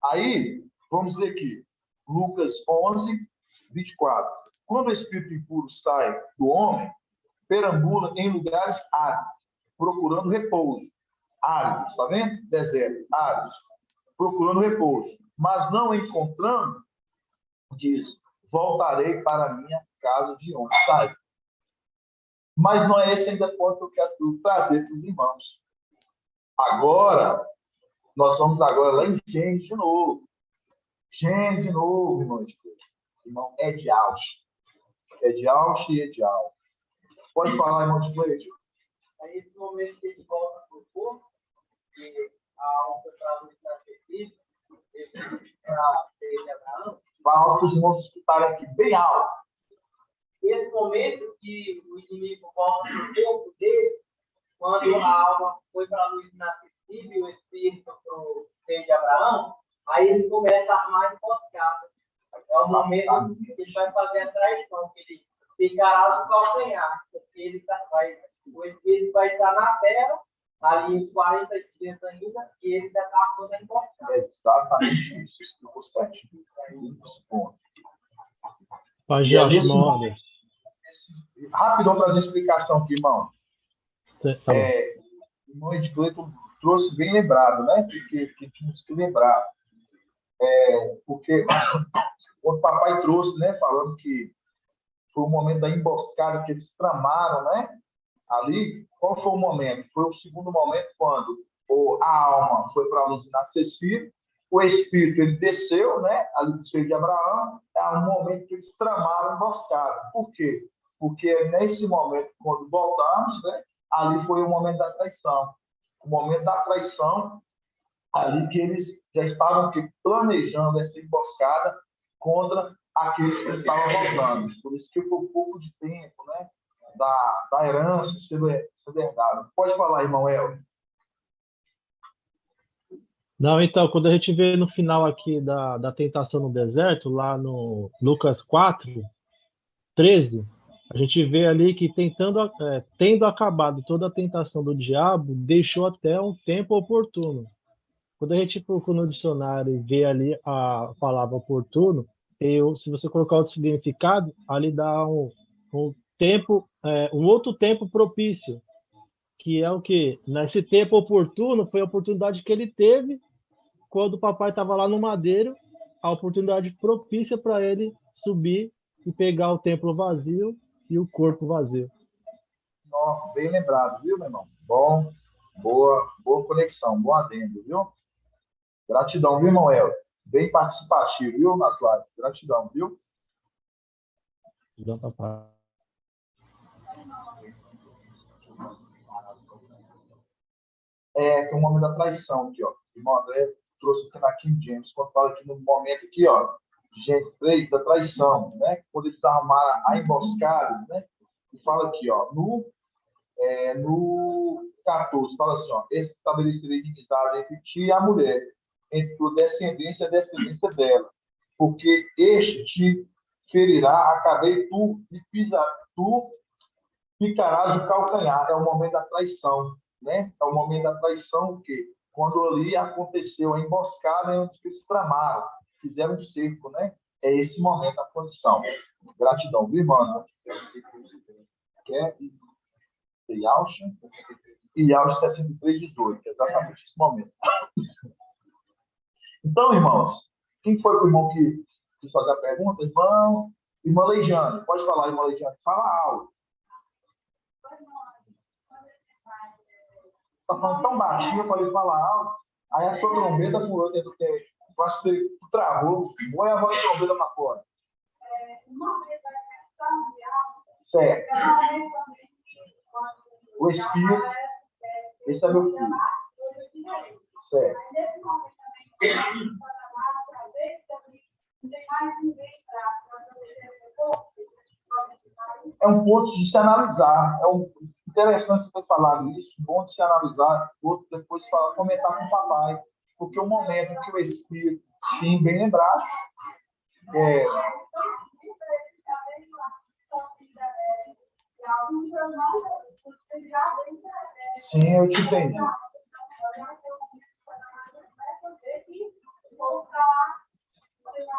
Aí, vamos ver aqui, Lucas 11, 24. Quando o espírito impuro sai do homem, perambula em lugares áridos, procurando repouso. Áridos, está vendo? Deserto, áridos, procurando repouso. Mas não encontrando, diz, voltarei para a minha casa de onde saí. Mas não é esse ainda o ponto que eu quero trazer para os irmãos. Agora, nós vamos agora lá em Gênesis de novo. Gênesis de novo, irmãos. Irmão, é de Ausch. É de Ausch e é de Ausch. Pode falar, irmão de Cleiton. Aí, esse momento que ele volta para o corpo, que a alma foi para a luz da certeza, para ser de Abraão. Fala para os irmãos escutarem aqui, bem alto. Esse momento que o inimigo volta para o corpo dele, quando a alma foi para a luz inacessível e o espírito para o ser de Abraão, aí ele começa a armar emboscada. É o momento que ele vai fazer a traição, que ele ficará no calcanhar, porque o espírito vai estar na terra, ali uns 40 dias ainda, e ele já está toda emboscada. É exatamente isso. Ficou certinho. Pajé, uma Rapidão para a explicação aqui, irmão. Tá bom. O irmão de Cleiton trouxe bem lembrado, né? Que tínhamos que lembrar. Porque o papai trouxe, né? Falando que foi o momento da emboscada que eles tramaram, né? Ali, qual foi o momento? Foi o segundo momento quando a alma foi para a luz inacessível, o espírito ele desceu, né? Ali do seio de Abraão, é um momento que eles tramaram a emboscada. Por quê? Porque nesse momento, quando voltamos, né? Ali foi o momento da traição. O momento da traição, ali que eles já estavam planejando essa emboscada contra aqueles que estavam voltando. Por isso que foi um pouco de tempo, né? Da herança ser herdada. Pode falar, irmão Elvio. Não, então, quando a gente vê no final aqui da tentação no deserto, lá no Lucas 4:13, a gente vê ali que tendo acabado toda a tentação do diabo, deixou até um tempo oportuno. Quando a gente procura no dicionário e vê ali a palavra oportuno, se você colocar outro significado, ali dá um tempo, um outro tempo propício, que é o quê? Nesse tempo oportuno, foi a oportunidade que ele teve quando o papai estava lá no madeiro, a oportunidade propícia para ele subir e pegar o templo vazio e o corpo vazio. Nossa, bem lembrado, viu, meu irmão? Bom, boa conexão, bom adendo, viu? Gratidão, viu, irmão Elvio? Bem participativo, viu, nas lives? Gratidão, viu? Então, papai. Tem um momento da traição aqui, ó. O irmão André trouxe aqui na King James, quando fala aqui no momento aqui, ó, Gênesis 3, da traição, né? Quando eles arrumaram a emboscada, né? E fala aqui, ó, no 14, fala assim, ó, estabelecerei inimizade entre ti e a mulher, entre tua descendência e a descendência dela, porque este te ferirá a cadeia e tu ficarás o calcanhar. É o momento da traição, né? É o momento da traição que quando ali aconteceu a emboscada, onde eles tramaram, fizeram um cerco, né? É esse momento a condição. Gratidão, viu, irmão? E Ausch 63:18, exatamente esse momento. Então, irmãos, quem foi o irmão que quis fazer a pergunta? Irmã Leidiane, pode falar, irmã Leidiane, fala algo. Está falando tão baixinho para ele falar algo, aí a sua trombeta furou dentro do tempo. Eu acho que você travou, põe a voz de trombeta para fora. Certo. O Espírito, esse é meu filho. Certo. É um ponto de se analisar. Interessante você ter falado isso, bom de se analisar, outro depois comentar com o papai, porque o momento que o Espírito, sim, bem lembrado, sim, eu te entendi.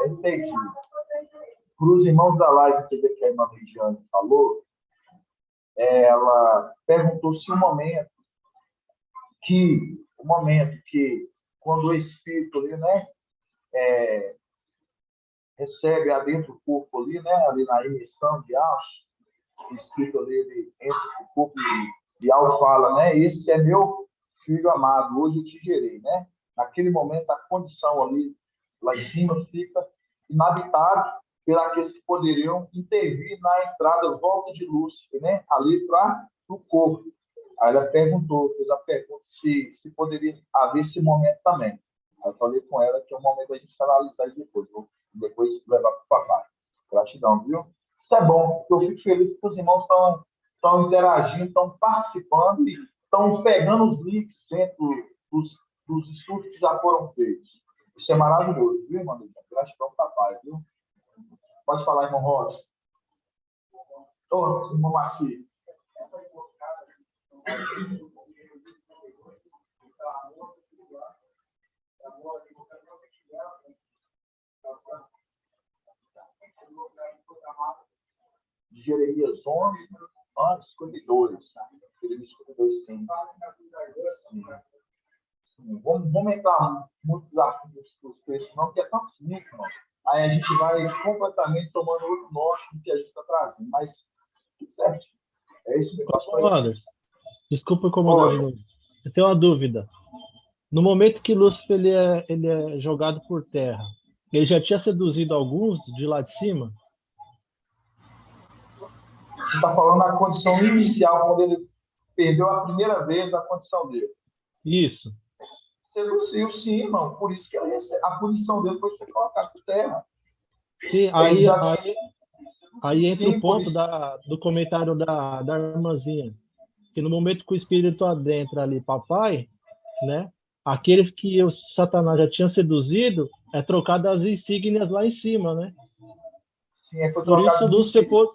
Entendi. Para os irmãos da live que a irmã Regiane falou, ela perguntou se o momento que quando o espírito ali, né, recebe dentro do corpo ali, né, ali na emissão de alço, o espírito ali ele entra no corpo e algo fala, né, esse é meu filho amado, hoje eu te gerei, né? Naquele momento a condição ali lá em cima fica inabitável por aqueles que poderiam intervir na entrada, volta de Lúcifer, né, ali para o corpo. Aí ela perguntou, fez a pergunta se poderia haver esse momento também. Aí eu falei com ela que é o momento da gente analisar isso depois levar para o papai. Gratidão, viu? Isso é bom, porque eu fico feliz que os irmãos estão interagindo, estão participando e estão pegando os links dentro dos estudos que já foram feitos. Isso é maravilhoso, viu, irmão? Gratidão, papai, viu? Pode falar, irmão Rocha. Ô, irmão Maci. De Jeremias 11, 52. Jeremias 52, sim. Vamos entrar muito desafios dos textos, não, porque é tão simples, não. Aí a gente vai completamente tomando outro norte do que a gente está trazendo. Mas, tudo certo. É isso mesmo. Desculpa incomodar de novo. Eu tenho uma dúvida. No momento que Lúcifer ele é jogado por terra, ele já tinha seduzido alguns de lá de cima? Você está falando da condição inicial, quando ele perdeu a primeira vez a condição dele. Isso. Seduziu, sim, irmão. Por isso que a punição dele foi ser colocado por terra. Sim, aí entra o ponto do comentário da irmãzinha. Que no momento que o espírito adentra ali, papai, né? Aqueles que o Satanás já tinha seduzido, é trocado as insígnias lá em cima, né? Sim, foi trocado as insígnias.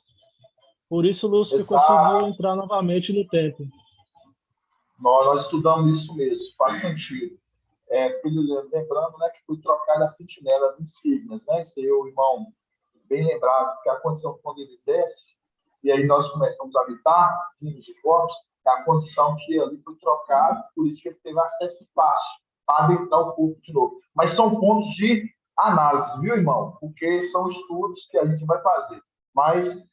Por isso Lúcifer conseguiu entrar novamente no templo. Nós estudamos isso mesmo, faz sentido. Lembrando, né, que foi trocada as sentinelas, as insígnias, né? Isso aí o irmão bem lembrado, que a condição quando ele desce, e aí nós começamos a habitar, vimos de corpos, é a condição que ali foi trocada, por isso que ele teve acesso fácil para habitar o corpo de novo. Mas são pontos de análise, viu, irmão? Porque são estudos que a gente vai fazer. Mas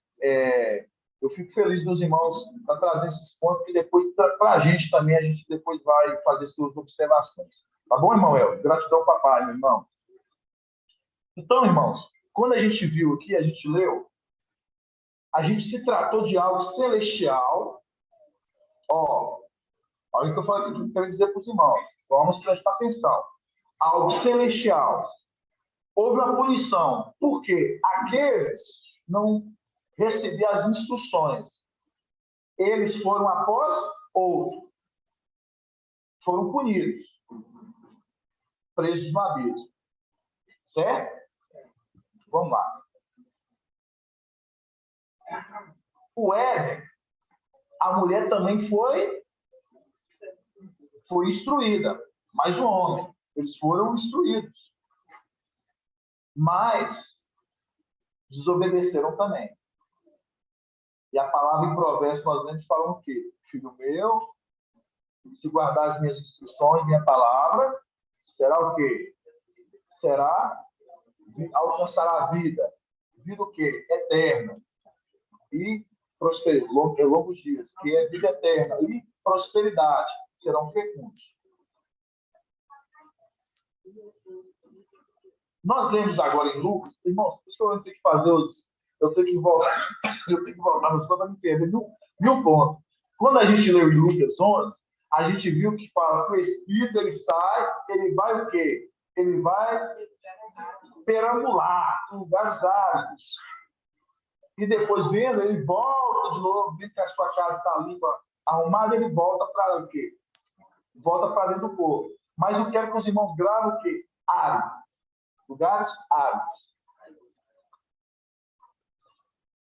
eu fico feliz dos irmãos para trazer esses pontos, que depois, para a gente também, a gente depois vai fazer suas observações. Tá bom, irmão El? Gratidão, papai, meu irmão. Então, irmãos, quando a gente viu aqui, a gente leu, a gente se tratou de algo celestial. Olha o que eu falei, que eu quero dizer para os irmãos. Vamos prestar atenção. Algo celestial. Houve uma punição. Por quê? Aqueles não recebiam as instruções. Eles foram após outro. Foram punidos. Presos no abismo. Certo? Vamos lá. O Éden, a mulher também foi instruída, mas o homem, eles foram instruídos. Mas desobedeceram também. E a palavra em Provérbios, nós lemos, fala o quê? Filho meu, se guardar as minhas instruções, minha palavra, será o quê? Alcançará a vida. Vida o quê? Eterna. E longos dias, que é vida eterna. E prosperidade. Serão fecundos. Nós lemos agora em Lucas, irmãos, por isso que eu tenho que fazer eu tenho que voltar nos pontos para me perder. Viu ponto? Quando a gente leu em Lucas 11, a gente viu que fala que o Espírito ele sai, ele vai o quê? Ele vai perambular em vários áreas. E depois, vendo, ele volta de novo, vendo que a sua casa está limpa, arrumada, ele volta para o quê? Volta para dentro do corpo. Mas eu quero que os irmãos gravem o quê? Árido. Lugares áridos.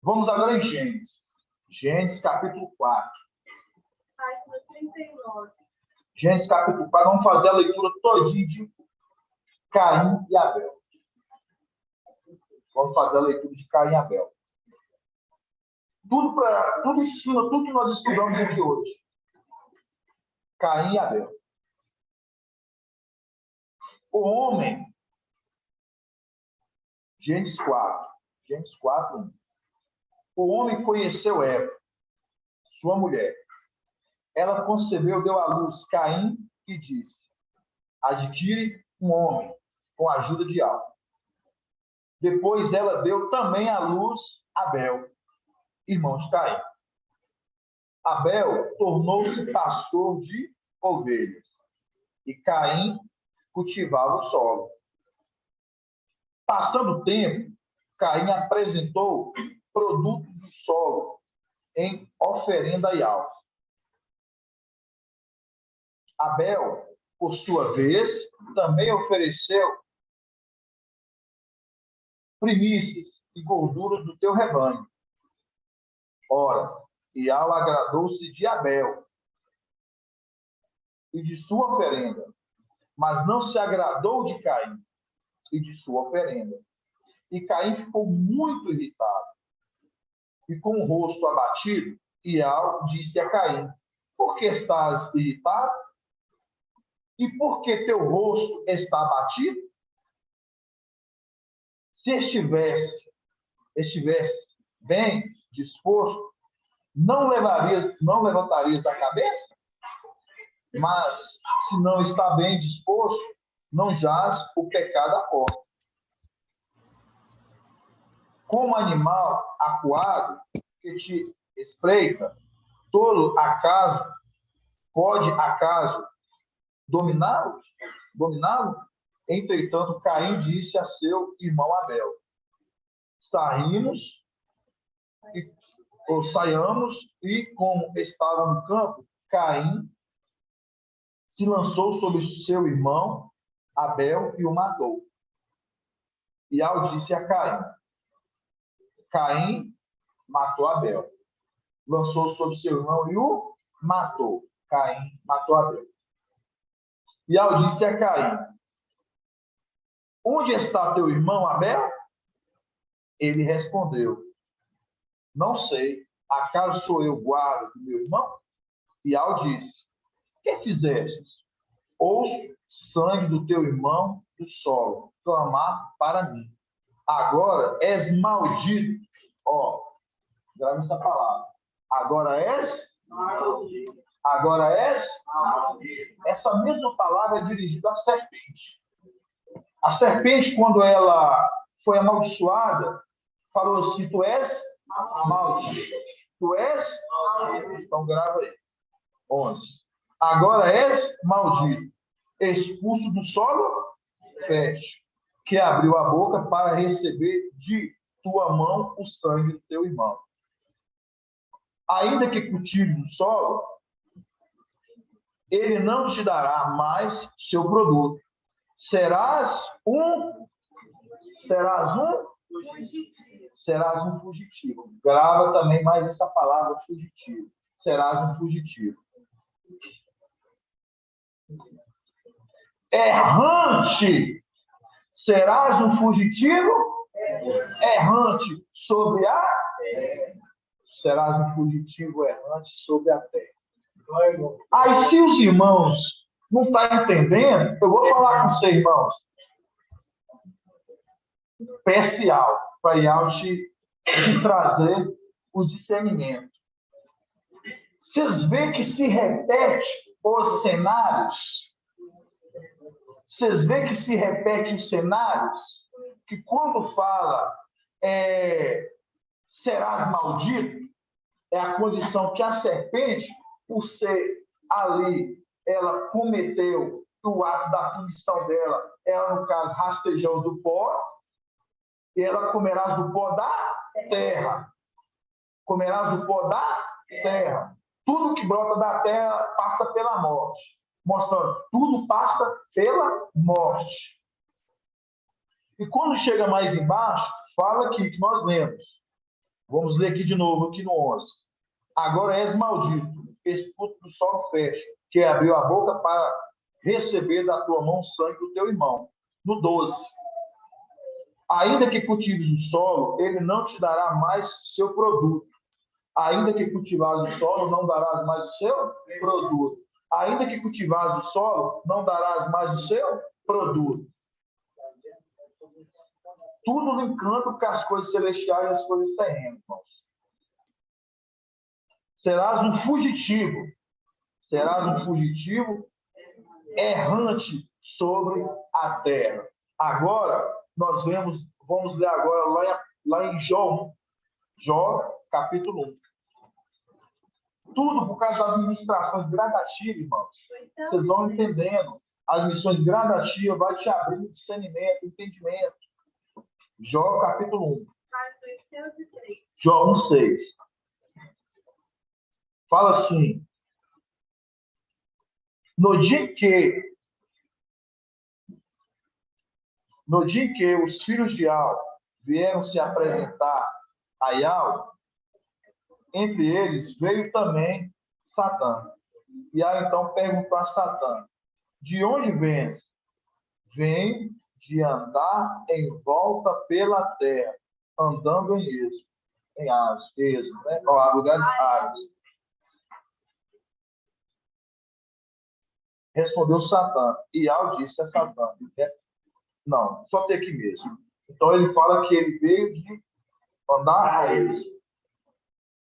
Vamos agora em Gênesis. Gênesis, capítulo 4. Gênesis, capítulo 4. Vamos fazer a leitura todinha de Caim e Abel. Vamos fazer a leitura de Caim e Abel. Tudo ensina, tudo que nós estudamos aqui hoje. Caim e Abel. O homem, Gênesis 4, 1. O homem conheceu Eva, sua mulher. Ela concebeu, deu à luz Caim e disse: adquire um homem com a ajuda de algo. Depois ela deu também à luz Abel, irmão de Caim. Abel tornou-se pastor de ovelhas e Caim cultivava o solo. Passando o tempo, Caim apresentou produtos do solo em oferenda e alvo. Abel, por sua vez, também ofereceu primícias e gorduras do teu rebanho. Ora, Ial agradou-se de Abel e de sua oferenda, mas não se agradou de Caim e de sua oferenda. E Caim ficou muito irritado. E com o rosto abatido, Ial disse a Caim: por que estás irritado? E por que teu rosto está abatido? Se estivesse bem disposto, não levantarias da cabeça? Mas, se não está bem disposto, não jaz o pecado à porta. Como animal acuado que te espreita, tolo pode acaso dominá-lo? Entretanto, Caim disse a seu irmão Abel: saiamos, e como estava no campo, Caim se lançou sobre seu irmão Abel e o matou. Ial disse a Caim: Caim matou Abel. Lançou sobre seu irmão e o matou. Caim matou Abel. Ial disse a Caim: onde está teu irmão Abel? Ele respondeu: não sei. Acaso sou eu guarda do meu irmão? Ial disse: que fizestes? Ouço sangue do teu irmão do solo clamar para mim. Agora és maldito. Grave essa palavra. Agora és maldito. Agora és maldito. Essa mesma palavra é dirigida à serpente. A serpente, quando ela foi amaldiçoada, falou assim: tu és maldito. Tu és maldito. Então grava aí. 11. Agora és maldito, expulso do solo fértil, que abriu a boca para receber de tua mão o sangue do teu irmão. Ainda que cultive o solo, ele não te dará mais seu produto. Serás um fugitivo. Grava também mais essa palavra, fugitivo. Serás um fugitivo. Errante. Serás um fugitivo? Errante sobre a terra. Serás um fugitivo errante sobre a terra. Aí, se os irmãos não estão entendendo, eu vou falar com vocês, irmãos. Especial, para te trazer o discernimento. Vocês veem que se repete os cenários? Vocês veem que se repete os cenários? Que quando fala serás maldito, é a condição que a serpente, por ser ali, ela cometeu o ato da punição dela, ela, no caso, rastejou do pó, e ela comerás do pó da terra. Comerás do pó da terra. Tudo que brota da terra passa pela morte. Mostrando, tudo passa pela morte. E quando chega mais embaixo, fala aqui que nós lemos. Vamos ler aqui de novo, aqui no 11. Agora és maldito, expulso do solo fértil, que abriu a boca para receber da tua mão o sangue do teu irmão. No 12. Ainda que cultives o solo, ele não te dará mais seu produto. Ainda que cultivares o solo, não darás mais o seu produto. Ainda que cultivares o solo, não darás mais o seu produto. Tudo linkando com as coisas celestiais e as coisas terrenas, irmãos. Serás um fugitivo. Serás um fugitivo errante sobre a terra. Agora, nós vamos ler agora lá em Jó, capítulo 1. Tudo por causa das ministrações gradativas, irmãos. Vocês vão entendendo. As missões gradativas vai te abrindo discernimento, entendimento. Jó, capítulo 1. Jó 1:6. Fala assim: no dia em que os filhos de Al vieram se apresentar a Ial, entre eles veio também Satã. E aí então perguntou a Satã: de onde vens? Venho de andar em volta pela terra, andando em êxodo, né? Lugares áridos. Respondeu Satã. E Ial disse a Satã: não, só tem aqui mesmo. Então ele fala que ele veio de andar a êxodo.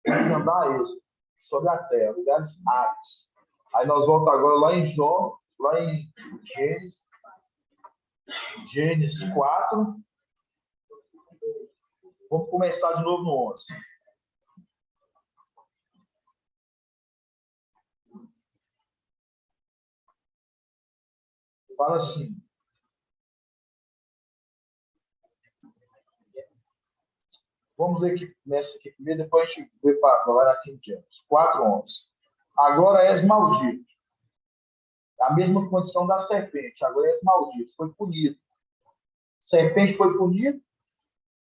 De andar a êxodo sobre a terra, lugares áridos. Aí nós voltamos agora lá em Jó, lá em Gênesis 4. Vamos começar de novo no 11. Fala assim: vamos ler aqui, nessa aqui primeiro, depois a gente vê para aqui em diante. 4:11. Agora és maldito. A mesma condição da serpente. Agora és maldito. Foi punido. Serpente foi punido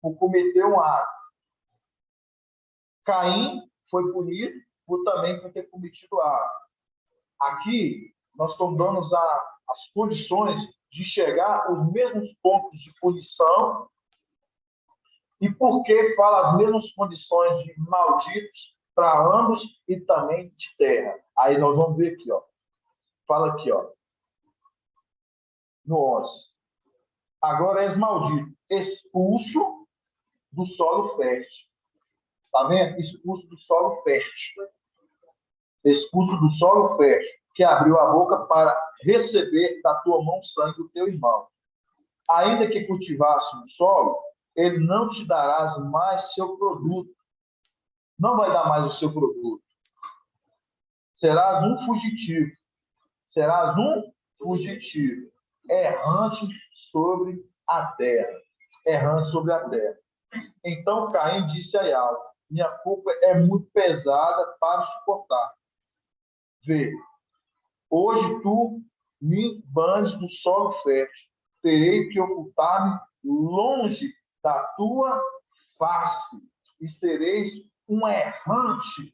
por cometer um ato. Caim foi punido por também ter cometido ato. Aqui, nós estamos dando as condições de chegar aos mesmos pontos de punição. E por que fala as mesmas condições de malditos para ambos e também de terra? Aí nós vamos ver aqui, ó. Fala aqui, ó. No 11. Agora és maldito, expulso do solo fértil. Tá vendo? Expulso do solo fértil. Expulso do solo fértil, que abriu a boca para receber da tua mão sangue do teu irmão. Ainda que cultivasse o solo, ele não te dará mais seu produto. Não vai dar mais o seu produto. Serás um fugitivo. Serás um fugitivo. Errante sobre a terra. Errante sobre a terra. Então Caim disse a Ial: minha culpa é muito pesada para suportar. Vê, hoje tu me banes do solo fértil. Terei que ocultar-me longe da tua face, e sereis um errante,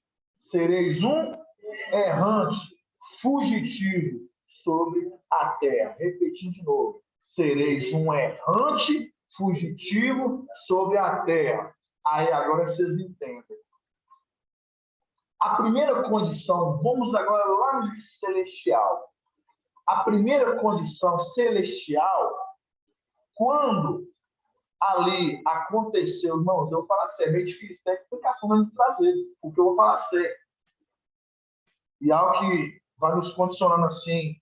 fugitivo sobre a terra. Repetindo de novo: sereis um errante, fugitivo sobre a terra. Aí agora vocês entendem. A primeira condição, vamos agora lá no celestial. A primeira condição celestial, quando ali aconteceu, irmãos, eu vou falar sério, é meio difícil ter explicação para trazer, porque eu vou falar sério. E algo que vai nos condicionando assim,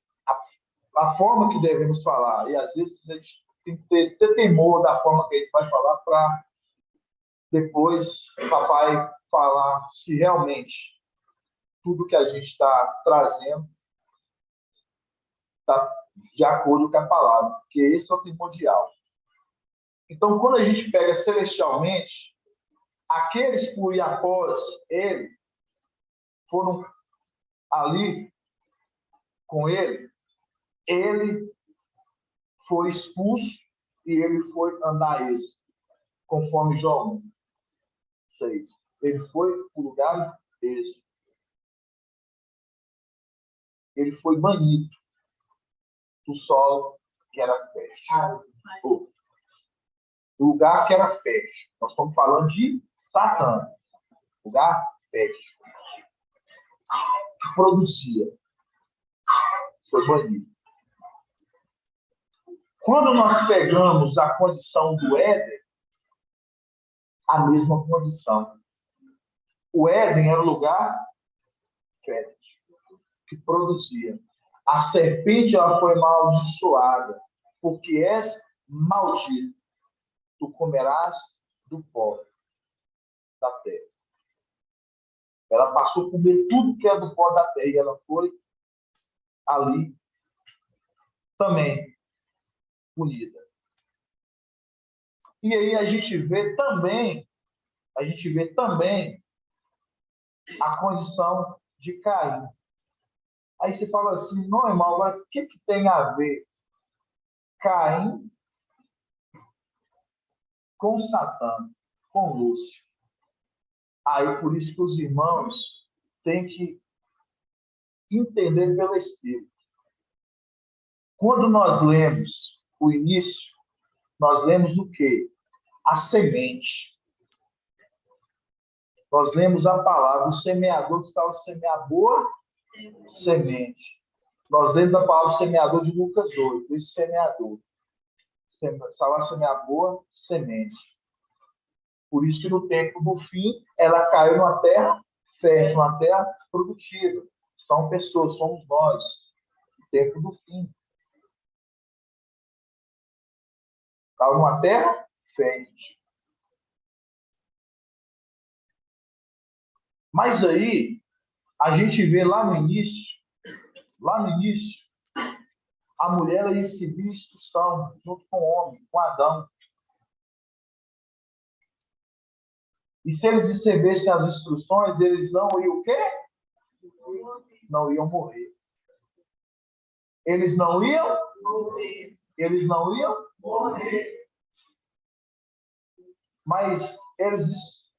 a forma que devemos falar. E às vezes a gente tem que ter temor da forma que a gente vai falar para depois o papai falar se realmente tudo que a gente está trazendo está de acordo com a palavra, porque esse é o primordial. Então, quando a gente pega celestialmente, aqueles que após ele foram ali com ele foi expulso e ele foi andar a êxodo, conforme Jó 1:6. Ele foi para o lugar de êxodo. Ele foi banido do solo que era fértil. Do lugar que era fértil. Nós estamos falando de Satã. Lugar ético, que produzia, foi banido. Quando nós pegamos a condição do Éden, a mesma condição. O Éden era o lugar fértil, que produzia. A serpente ela foi amaldiçoada, porque és maldito. Tu comerás do pó da terra. Ela passou a comer tudo que é do pó da terra, e ela foi ali também punida. E aí a gente vê também a condição de Caim. Aí você fala assim, não, irmão, agora o que tem a ver Caim com Satã, com Lúcio? Aí por isso que os irmãos têm que entender pelo Espírito. Quando nós lemos o início, nós lemos o quê? A semente. Nós lemos a palavra, o semeador que está ao semear boa semente. Nós lemos a palavra semeador de Lucas 8, esse semeador. Está lá semear boa semente. Por isso que no tempo do fim, ela caiu numa terra fértil, uma terra produtiva. São pessoas, somos nós. No tempo do fim. Caiu numa terra fértil. Mas aí, a gente vê lá no início, a mulher recebia instrução junto com o homem, com Adão. E se eles recebessem as instruções, eles não iam o quê? Não iam morrer. Eles não iam morrer. Eles não iam morrer. Mas eles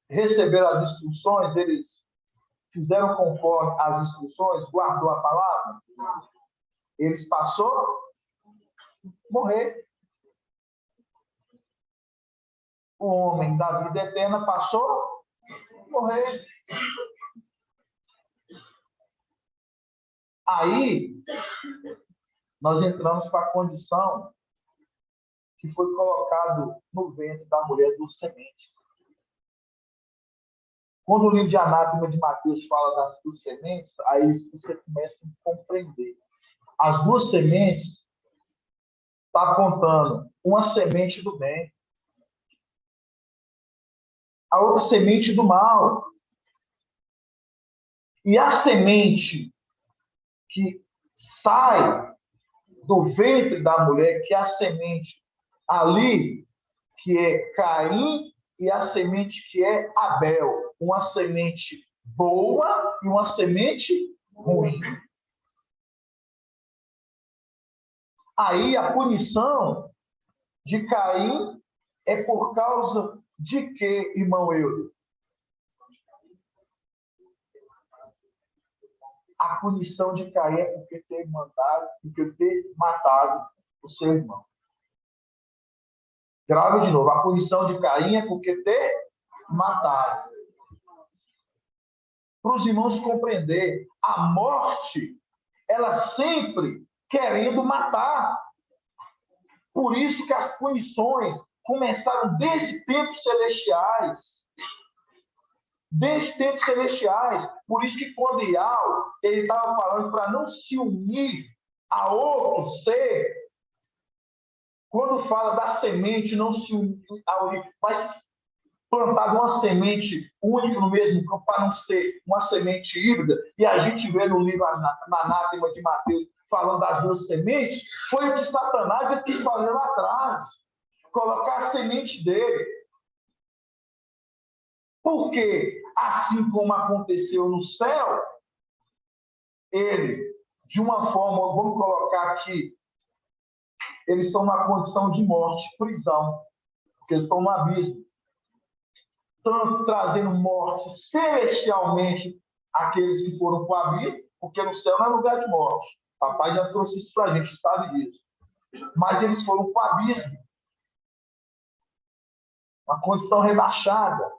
receberam as instruções, eles fizeram conforme as instruções, guardou a palavra? Eles passou a morrer. O homem da vida eterna passou a morrer. Aí, nós entramos para a condição que foi colocado no ventre da mulher dos sementes. Quando o livro de Anátema de Mateus fala das duas sementes, aí você começa a compreender. As duas sementes estão apontando uma semente do bem, a outra semente do mal. E a semente que sai do ventre da mulher, que é a semente ali, que é Caim, e a semente que é Abel. Uma semente boa e uma semente ruim. Aí a punição de Caim é por causa de quê, irmão Eudo? A punição de Caim é porque ter matado o seu irmão. Grave de novo. A punição de Caim é porque ter matado. Para os irmãos compreender, a morte, ela sempre querendo matar. Por isso que as punições começaram desde tempos celestiais. Desde tempos celestiais. Por isso que quando Iau, ele estava falando para não se unir a outro ser, quando fala da semente, não se unir, mas plantar uma semente única no mesmo campo, para não ser uma semente híbrida, e a gente vê no livro Anátema de Mateus, falando das duas sementes, foi o que Satanás ele quis fazer lá atrás, colocar a semente dele. Porque, assim como aconteceu no céu, ele, de uma forma, vamos colocar aqui, eles estão numa condição de morte, prisão, porque eles estão no abismo. Tanto trazendo morte celestialmente àqueles que foram para o abismo, porque no céu não é lugar de morte. Papai já trouxe isso para a gente, sabe disso. Mas eles foram para o abismo. Uma condição rebaixada.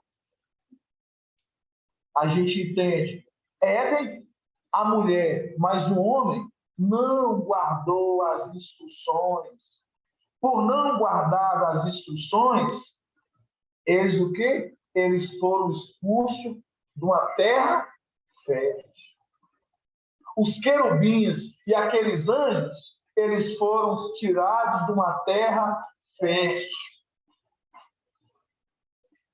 a gente entende Éden, a mulher, mas o homem não guardou as instruções. Por não guardar as instruções, eles o quê? Eles foram expulsos de uma terra fértil. Os querubins e aqueles anjos, eles foram tirados de uma terra fértil.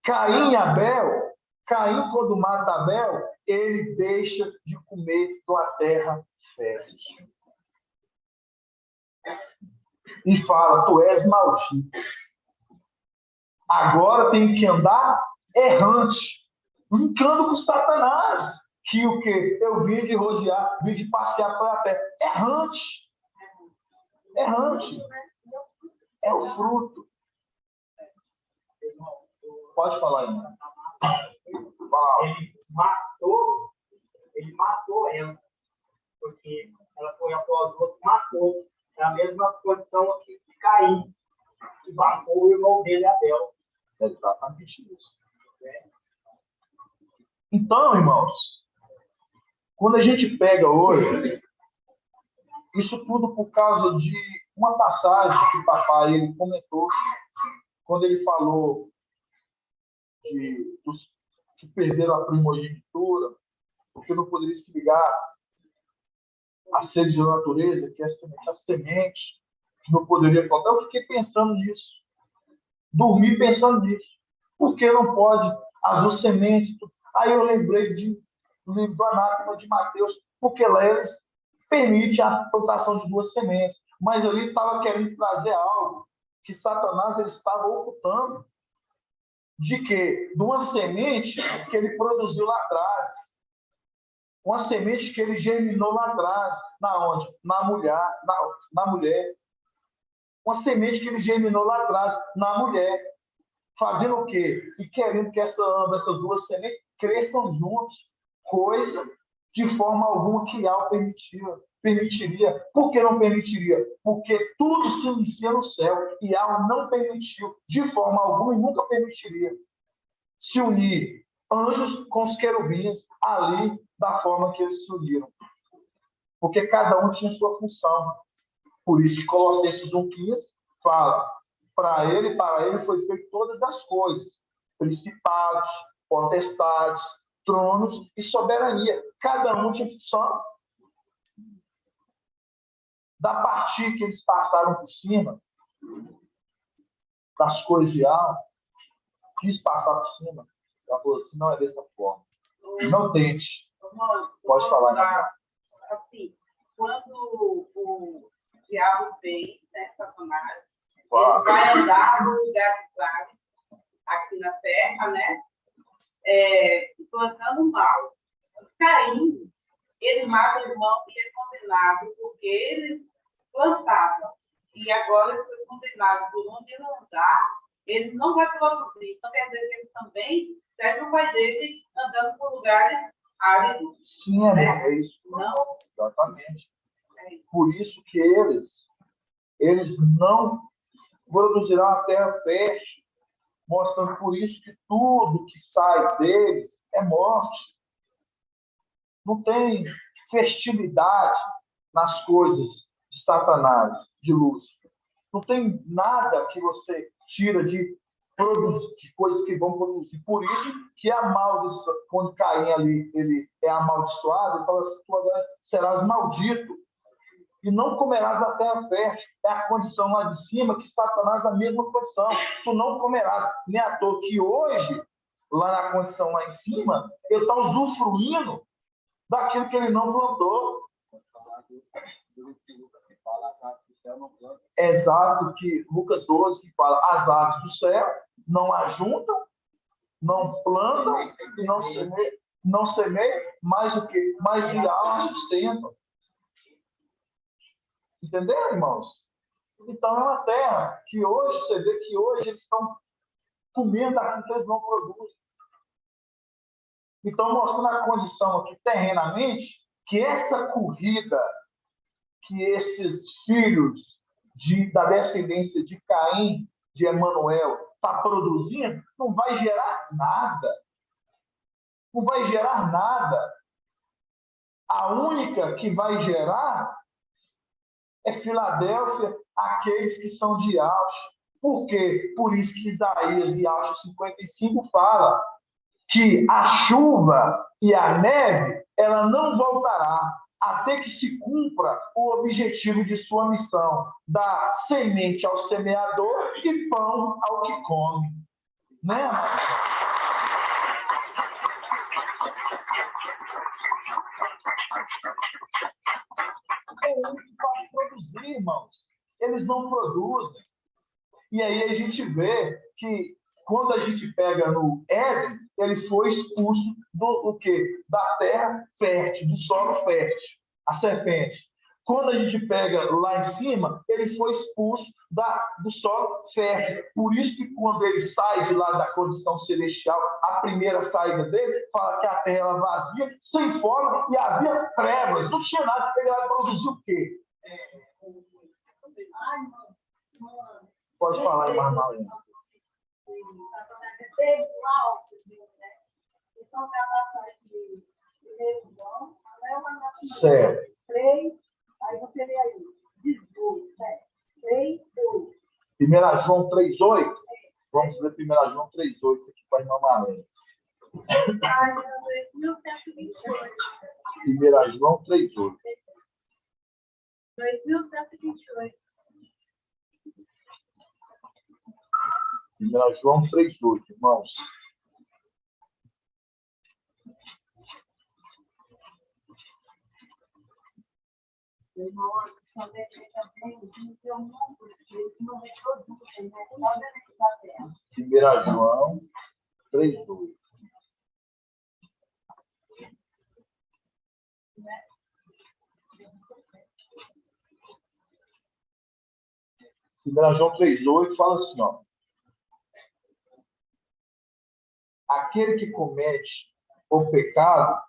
Caim e Abel, Caim, quando mata Abel, ele deixa de comer de uma terra fértil. E fala, tu és maldito. Agora tem que andar errante, brincando com Satanás. Que o quê? Eu vim de rodear, vim de passear pela terra. Errante. Errante. É o fruto. Pode falar ainda. Ele matou ela. Porque ela foi após o outro, matou. É a mesma condição aqui de Caim, que matou o irmão dele, Abel. É exatamente isso. Então, irmãos, quando a gente pega hoje, isso tudo por causa de uma passagem que o papai ele comentou, quando ele falou dos que perderam a primogenitura, porque não poderia se ligar à sede da natureza, que é a semente, que não poderia faltar. Eu fiquei pensando nisso. Dormi pensando nisso. Por que não pode as duas sementes? Aí eu lembrei do livro do Anátema de Mateus, porque lá eles permitem a plantação de duas sementes. Mas ali estava querendo trazer algo que Satanás ele estava ocultando. De quê? De uma semente que ele produziu lá atrás. Uma semente que ele germinou lá atrás. Na onde? Na mulher. Na mulher. Uma semente que ele germinou lá atrás, na mulher. Fazendo o quê? E querendo que essas duas sementes cresçam juntos. Coisa de forma alguma que Al permitiria. Por que não permitiria? Porque tudo se inicia no céu. E Al não permitiu, de forma alguma, e nunca permitiria se unir anjos com os querubins ali da forma que eles se uniram. Porque cada um tinha sua função. Por isso que Colossenses 1,15 fala, para ele foi feito todas as coisas, principados, potestades, tronos e soberania. Cada um tinha função. Da partir que eles passaram por cima das coisas de alma, quis passar por cima, ela falou assim, não é dessa forma. Não tente. Pode falar, né? Assim, quando o diabo fez, né, Satanás, ele vai andar no lugar dos ares, aqui na terra, né? Plantando mal. Caim, ele mata o irmão e é condenado porque ele plantava. E agora ele foi condenado por onde ele andar, ele não vai produzir. Então quer dizer que ele também serve o pai dele andando por lugares áridos. Sim, é isso. Não? Exatamente. Por isso que eles não produzirão a terra fértil, mostrando por isso que tudo que sai deles é morte. Não tem festividade nas coisas de Satanás, de Lúcifer. Não tem nada que você tira de produzir, de coisas que vão produzir. Por isso que a maldição, quando Caim ali, ele é amaldiçoado, ele fala assim, tu agora serás maldito e não comerás da terra fértil. É a condição lá de cima que Satanás na mesma condição. Tu não comerás. Nem à toa que hoje, lá na condição lá em cima, ele está usufruindo daquilo que ele não plantou. É exato que Lucas 12 que fala, as aves do céu não ajuntam, não plantam e não semeiam, mas o quê? Mas de alma sustentam. Entenderam, irmãos? Então é uma terra que hoje, você vê que hoje eles estão comendo aquilo que eles não produzem. Então, mostrando a condição aqui terrenamente, que essa corrida que esses filhos da descendência de Caim, de Emanuel, está produzindo, não vai gerar nada. não vai gerar nada. A única que vai gerar é Filadélfia, aqueles que são de Auschwitz. Por quê? Por isso que Isaías, em Auschwitz 55, fala que a chuva e a neve, ela não voltará até que se cumpra o objetivo de sua missão, dar semente ao semeador e pão ao que come. Né, amado? Eles não podem produzir, irmãos. Eles não produzem. E aí a gente vê que quando a gente pega no Éden, ele foi expulso do quê? Da terra fértil, do solo fértil, a serpente. Quando a gente pega lá em cima, ele foi expulso do solo fértil. Por isso que quando ele sai de lá da condição celestial, a primeira saída dele fala que a terra era vazia, sem forma, e havia trevas. Não tinha nada, ele vai produzir o quê? Pode falar, irmã Marlene. Certo. Aí você lê aí. 1 João 3,8. Vamos ler 1 João 3,8 aqui para a irmã Marlene. 1 João 3,8. 2128. 1 João 3,8, irmãos. Primeira João 3,8. Primeira João 3,8 fala assim, ó. Aquele que comete o pecado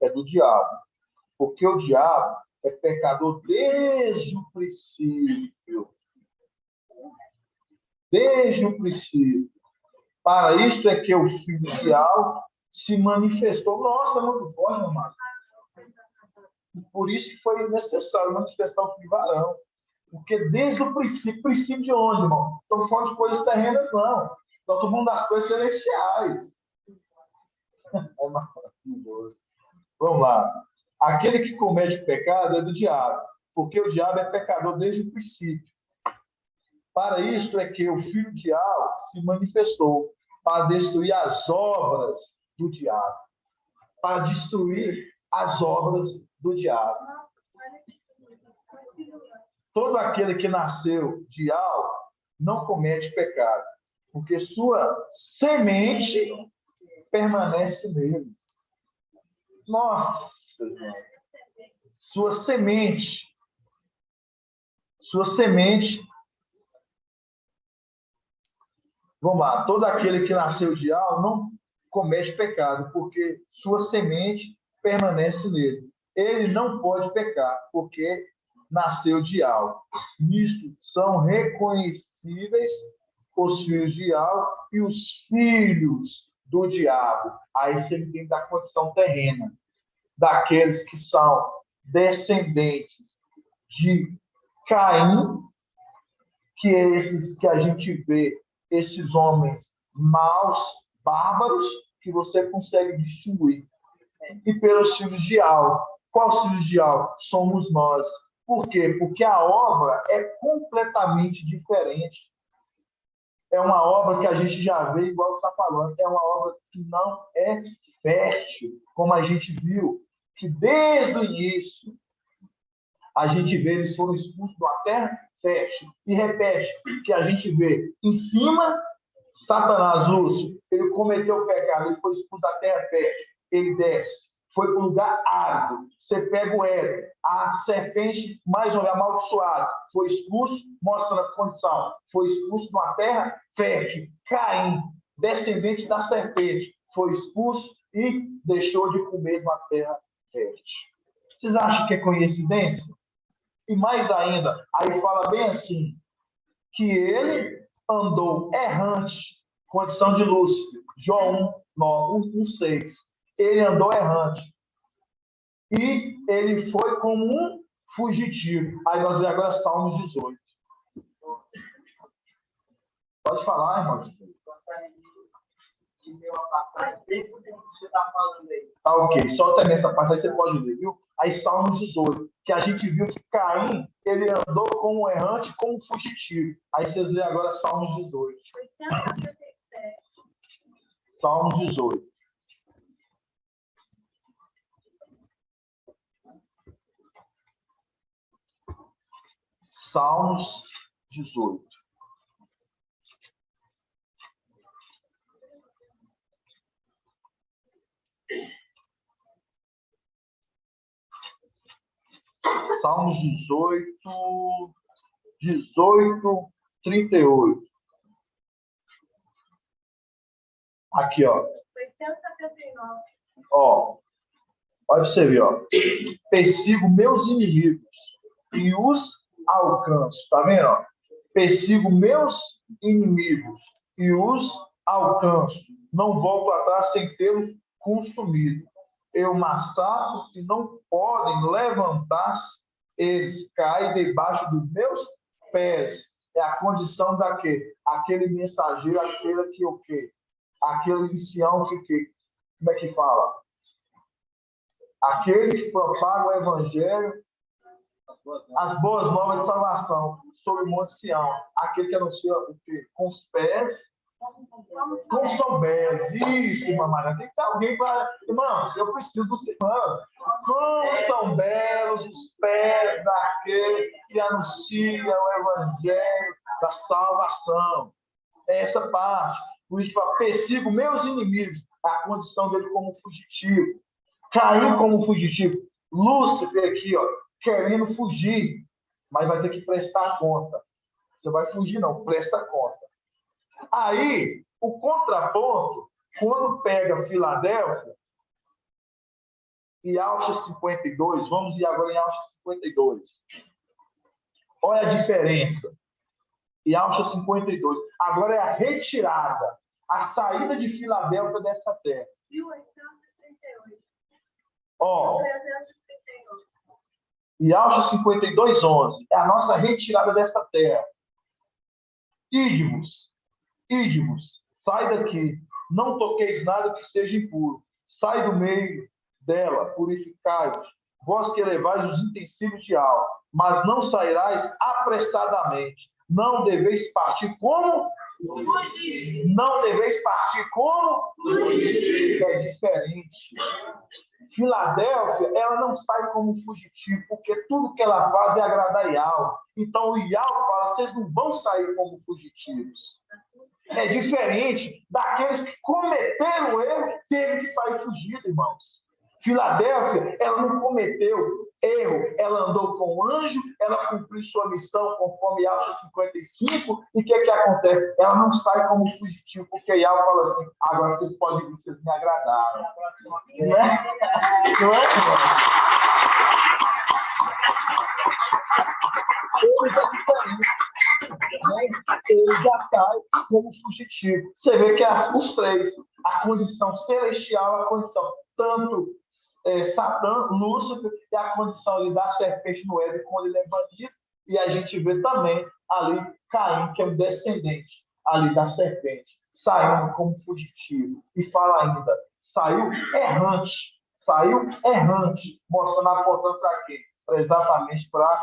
é do diabo, porque o diabo é pecador desde o princípio. Desde o princípio. Para isto é que o filho do diabo se manifestou. Nossa, é muito forte, meu irmão. Por isso que foi necessário manifestar o filho de varão. Porque desde o princípio de onde, irmão? Estão falando de coisas terrenas, não. Estão tomando das coisas celestiais. É maravilhoso. Vamos lá. Aquele que comete pecado é do diabo, porque o diabo é pecador desde o princípio. Para isto é que o filho do diabo se manifestou, para destruir as obras do diabo. Para destruir as obras do diabo. Todo aquele que nasceu de algo não comete pecado, porque sua semente permanece nele. Nossa, irmão. Sua semente. Vamos lá. Todo aquele que nasceu de algo não comete pecado, porque sua semente permanece nele. Ele não pode pecar, porque nasceu de algo. Nisso são reconhecíveis os filhos de algo e os filhos do diabo. Aí você entende da condição terrena, daqueles que são descendentes de Caim, que é esses que a gente vê, esses homens maus, bárbaros, que você consegue distinguir. E pelos filhos de algo. Quais filhos de algo? Somos nós. Por quê? Porque a obra é completamente diferente. É uma obra que a gente já vê, igual está falando, é uma obra que não é fértil, como a gente viu, que desde o início a gente vê eles foram expulsos da terra fértil. E repete, que a gente vê em cima, Satanás, Lúcio, ele cometeu o pecado, ele foi expulso da terra fértil, ele desce. Foi para um lugar árido. Você pega o Éden, a serpente, mais uma vez amaldiçoada, foi expulso, mostra a condição, foi expulso de uma terra fértil. Caim, descendente da serpente, foi expulso e deixou de comer uma terra fértil. Vocês acham que é coincidência? E mais ainda, aí fala bem assim, que ele andou errante Condição de Lúcifer. Jó 1:6. Ele andou errante. E ele foi como um fugitivo. Aí nós vemos agora Salmos 18. Pode falar, irmão. Tá, ok. Só também essa parte aí você pode ler, viu? Aí Salmos 18, que a gente viu que Caim, ele andou como um errante, como um fugitivo. Aí vocês lêem agora Salmos 18. Salmos 18. Salmos 18. Salmos 18, 38. Aqui, ó. Ó, olha você ver, ó. Persigo meus inimigos e os alcanço. Tá vendo? Ó? Persigo meus inimigos e os alcanço. Não volto atrás sem tê-los consumido. Eu massacro e não podem levantar-se. Eles caem debaixo dos meus pés. É a condição daquele. Aquele mensageiro, aquele que o quê? Aquele ancião que como é que fala? Aquele que propaga o evangelho, as boas novas de salvação sobre o Monte Sião. Aquele que anuncia o quê? Com os pés, com soberas. Isso, mamãe. Tem que ter alguém para... Irmãos, eu preciso dos irmãos. Como são belos os pés daquele que anuncia o evangelho da salvação. Essa parte. Por isso, persigo meus inimigos. A condição dele como fugitivo. Caim como fugitivo. Lúcifer aqui, ó, querendo fugir, mas vai ter que prestar conta. Você vai fugir, não, presta conta. Aí, o contraponto, quando pega Filadélfia, e Alcha 52, vamos ir agora em Alcha 52. Olha a diferença. E Alcha 52. Agora é a retirada, a saída de Filadélfia dessa terra. 1838. Ó. E Alcha 52:11 é a nossa retirada dessa terra. Ídimos, sai daqui, não toqueis nada que seja impuro, sai do meio dela, purificai-vos, vós que levais os utensílios de álcool, mas não sairás apressadamente, não deveis partir como? Não deveis partir como? É diferente. Filadélfia, ela não sai como fugitivo, porque tudo que ela faz é agradar Yahweh. Então, o Yahweh fala, vocês não vão sair como fugitivos. É diferente daqueles que cometeram o erro, teve que sair fugido, irmãos. Filadélfia, ela não cometeu erro, ela andou com o anjo, ela cumpriu sua missão conforme Alcha 55, e o que acontece? Ela não sai como fugitivo, porque Yahweh fala assim, agora vocês podem vir, vocês me agradaram. Não é? Não é, irmão? Ele já sai como fugitivo. Você vê que os três, a condição celestial, a condição tanto Satã, Lúcifer, e a condição ali da serpente no Éden, quando ele é banido, e a gente vê também ali Caim, que é um descendente ali da serpente, saindo como fugitivo. E fala ainda, saiu errante, mostrando, apontando para quê? Exatamente para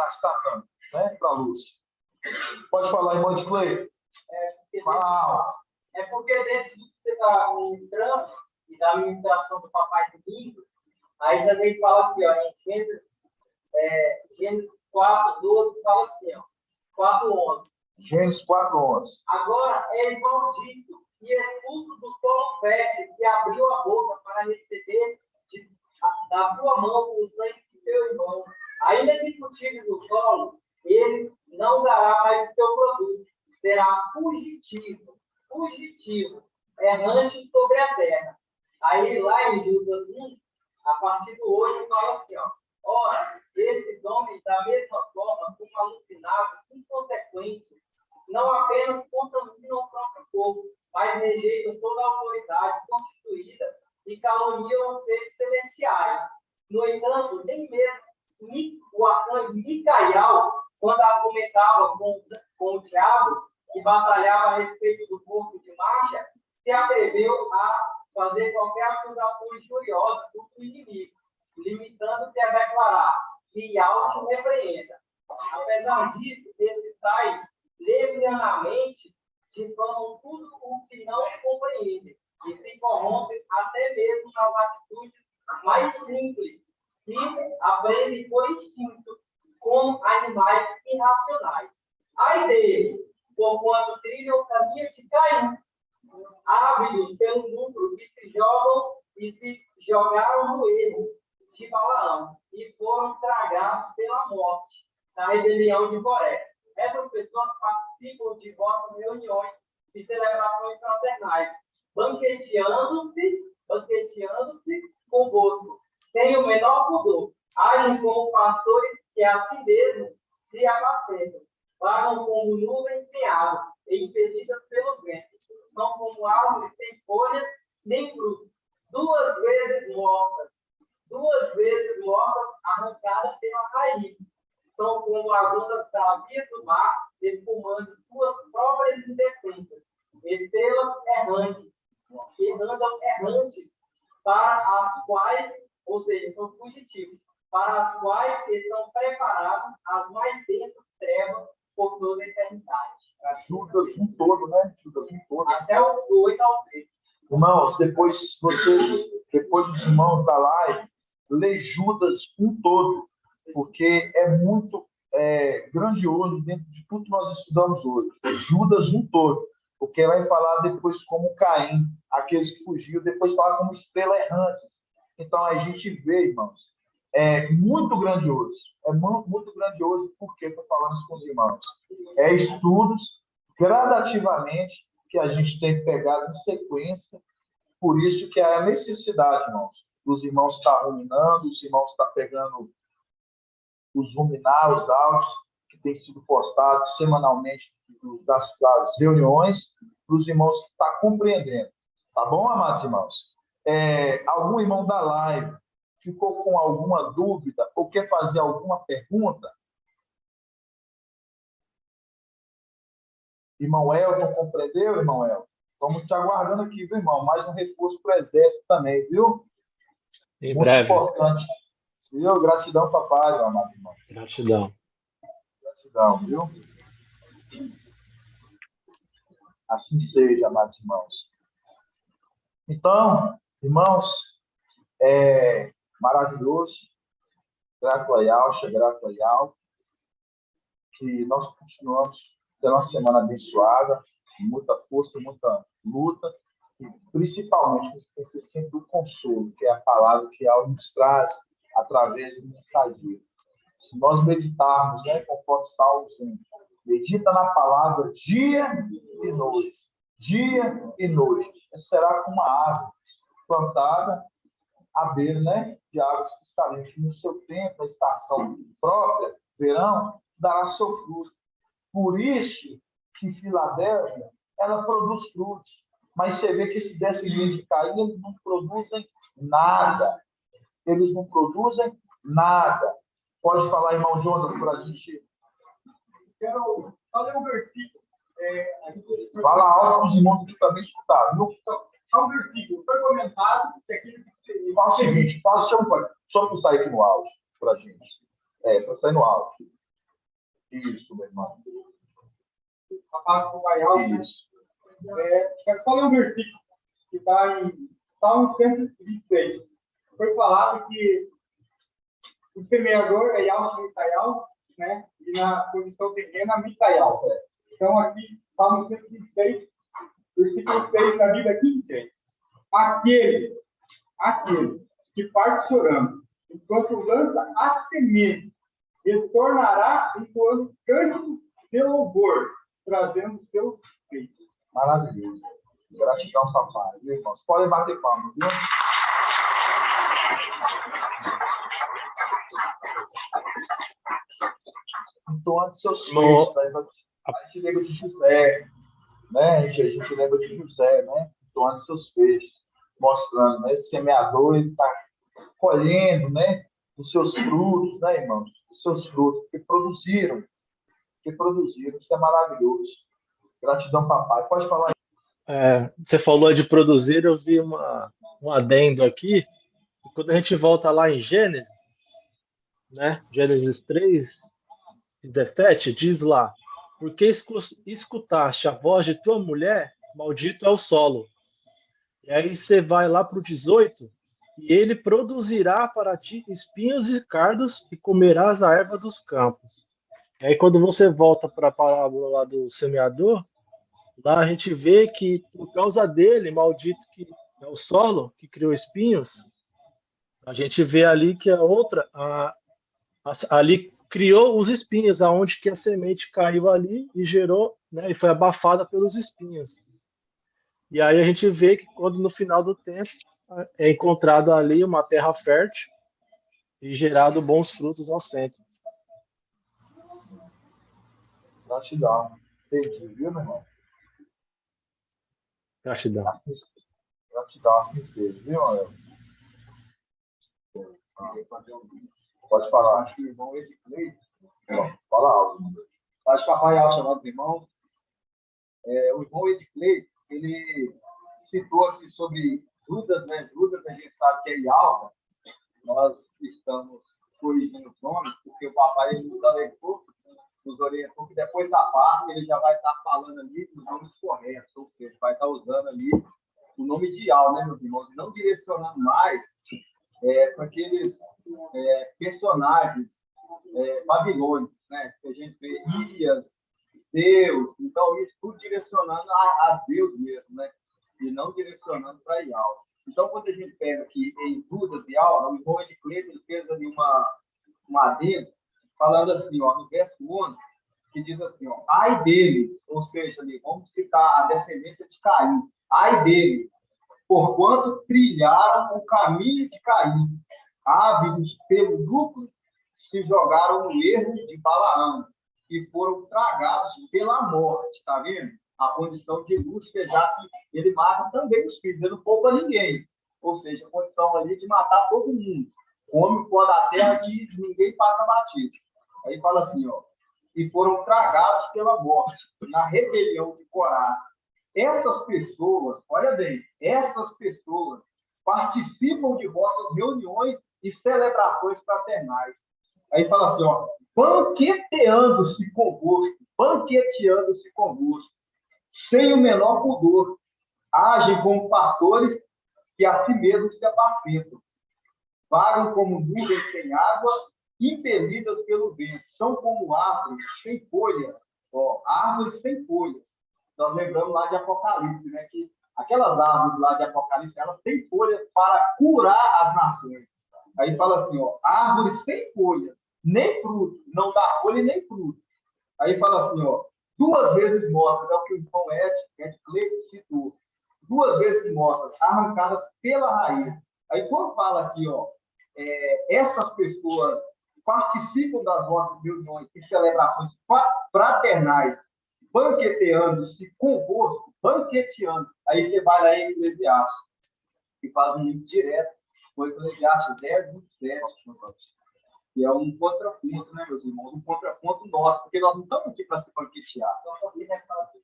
Satã, né? Para Lúcifer. Pode falar, irmão de Clay? Fala. É porque dentro do que você está ministrando, e da ministração do papai domingo, aí também fala assim, ó, em Gênesis 4:12, fala assim, ó, 4:11. Gênesis 4:11. Agora é maldito e expulso do solo fértil, que abriu a boca para receber da tua mão o sangue de teu irmão. Ainda que cultive no solo, ele não dará mais o teu produto. Será fugitivo, errante sobre a terra. Aí lá em Judas 1, a partir do 8, fala assim, ó. Ora, esses homens, da mesma forma, como alucinados, inconsequentes, não apenas contaminam o próprio reuniam seres celestiais. No entanto, nem mesmo o arcanjo Micael, quando argumentava com o diabo, que batalhava a respeito do corpo de marcha, se atreveu a fazer qualquer acusação injuriosa contra o inimigo, limitando-se a declarar que Yahweh se repreenda. Apesar disso, esses tais levianamente difamam tudo o que não compreendem e se corrompem até mesmo nas atitudes mais simples e aprendem por instinto como animais irracionais. Ai deles, porquanto trilham o caminho de Caim, ávidos pelo lucro que se jogam e se jogaram no erro de Balaão e foram tragados pela morte na rebelião de Coré. Essas pessoas participam de vossas reuniões e celebrações fraternais, banqueteando-se convosco, sem o menor pudor. Agem como pastores que a si mesmos se apacentam, vagam como nuvens sem água e impedidas pelo vento. São como árvores sem folhas nem frutos, duas vezes mortas, arrancadas pela raiz. São como as ondas bravias do mar, espumando suas próprias indecências, estrelas errantes, que andam errantes, para as quais, ou seja, são fugitivos, para as quais estão preparadas as mais densas trevas por toda a eternidade. Judas um todo, né? Judas um todo. Até o 8 ao 3. Irmãos, depois os irmãos da live, lê Judas um todo, porque é muito grandioso dentro de tudo que nós estudamos hoje. Judas um todo, porque vai falar depois como Caim, aqueles que fugiram, depois fala como estrela errantes. Então, a gente vê, irmãos, é muito grandioso. É muito grandioso, porque estou falando isso com os irmãos. É estudos, gradativamente, que a gente tem pegado em sequência. Por isso que há a necessidade, irmãos, dos irmãos estar ruminando, os irmãos estar pegando os ruminar, os áudios que têm sido postados semanalmente das reuniões, para os irmãos estar compreendendo. Tá bom, amados irmãos? Algum irmão da live ficou com alguma dúvida ou quer fazer alguma pergunta? Irmão Elton, compreendeu, irmão Elton? Estamos te aguardando aqui, viu, irmão? Mais um reforço para o Exército também, viu? Em Muito breve. importante. Viu? Gratidão, papai, meu amado irmão. Gratidão. Gratidão, viu? Assim seja, amados irmãos. Então, irmãos, maravilhoso. Grato a Yalcha, grato a Yal, que nós continuamos tendo uma semana abençoada, com muita força, muita luta, e principalmente sempre do consolo, que é a palavra que Yal nos traz através do mensageiro. Se nós meditarmos, conforme Salmo 100, medita na palavra dia e noite, será como uma árvore plantada à beira, de águas cristalinas, que no seu tempo, a estação própria, verão, dará seu fruto. Por isso que Filadélfia, ela produz frutos. Mas você vê que esses descendentes de Caim, eles não produzem nada. Pode falar, irmão Jonathan, para a gente. Quero fazer um versículo. Fala alto para os irmãos que também escutaram, viu? Há um versículo, foi comentado que aquilo que Fala o seguinte, só para sair aqui no áudio, para a gente. Para sair no áudio. Isso, meu irmão. a parte do Baial. Isso. Quero falar um versículo que está em Salmo 126. Foi falado que o semeador é Yalcha Micael, né? E na posição terrena, Micael. Então, aqui, Salmo 126, versículo 6 da Bíblia aqui tem. Aquele que parte chorando, enquanto lança a semente, retornará enquanto cântico de louvor, trazendo seus feitos. Maravilhoso. Gratidão, papai. Viu, irmãos? Podem bater palmas, viu? Entoando seus feitos. A gente lembra de José, né? A gente lembra de José, né? Entoando seus feitos. mostrando, né? Esse semeador, ele está colhendo, né? Os seus frutos, né, irmãos? Os seus frutos que produziram, isso é maravilhoso. Gratidão, papai. Pode falar aí. Você falou de produzir, eu vi um adendo aqui. Quando a gente volta lá em Gênesis, né? Gênesis 3:17, diz lá: porque escutaste a voz de tua mulher, maldito é o solo. E aí você vai lá para o 18, e ele produzirá para ti espinhos e cardos, e comerás a erva dos campos. E aí quando você volta para a parábola lá do semeador, lá a gente vê que por causa dele, maldito que é o solo, que criou espinhos, a gente vê ali que ali criou os espinhos, aonde que a semente caiu ali e gerou, né, e foi abafada pelos espinhos. E aí a gente vê que quando no final do tempo é encontrado ali uma terra fértil e gerado bons frutos ao centro. Gratidão. Entendi, viu, meu irmão? Gratidão. Gratidão, assim seja, viu, meu? Pode falar. Acho que o irmão Ediclei, fala algo. Acho que papai é chamado de irmãos. O irmão Ediclei, ele citou aqui sobre Judas, né? Judas, a gente sabe que é Ialva. Nós estamos corrigindo os nomes, porque o papai ele nos orientou que depois da parte ele já vai estar falando ali os nomes corretos, ou seja, vai estar usando ali o nome de Ial, né, meus irmãos? E não direcionando mais para aqueles personagens babilônicos, né? Que a gente vê Ias, Zeus, então isso tudo direcionando a Zeus mesmo, né? E não direcionando para Ial. Então, quando a gente pega aqui em Judas e Ial, o irmão de Cleito, ele fez ali uma adendo, falando assim, ó, no verso 11, que diz assim, ó, ai deles, ou seja, ali, vamos citar a descendência de Caim, ai deles, porquanto trilharam o caminho de Caim, ávidos pelo lucro, se jogaram no erro de Balaão, e foram tragados pela morte, tá vendo? A condição de Lúcifer, já que ele mata também os filhos, ele não poupa ninguém. Ou seja, a condição ali de matar todo mundo. Come o pó da terra que ninguém passa batido. Aí fala assim, ó, e foram tragados pela morte, na rebelião de Corá. Essas pessoas, olha bem, essas pessoas participam de vossas reuniões e celebrações fraternais. Aí fala assim, ó, banqueteando-se convosco, sem o menor pudor, agem como pastores que a si mesmos se apacentam, vagam como nuvens sem água, impelidas pelo vento, são como árvores sem folhas, árvores sem folhas. Nós lembramos lá de Apocalipse, né, que aquelas árvores lá de Apocalipse, elas têm folhas para curar as nações. Aí fala assim, ó, árvores sem folhas, nem fruto, não dá folha nem fruto. Aí fala assim, ó, 2 vezes mortas, é o que o irmão Ed Cleito citou, 2 vezes mortas, arrancadas pela raiz. Aí quando fala aqui, ó, essas pessoas participam das vossas reuniões e celebrações fraternais, banqueteando-se convosco, banqueteando. Aí você vai lá em Eclesiastes, que faz um link direto, com Eclesiastes 10:27, que é um contraponto, né, meus irmãos? Um contraponto nosso, porque nós não estamos aqui para se banquetear.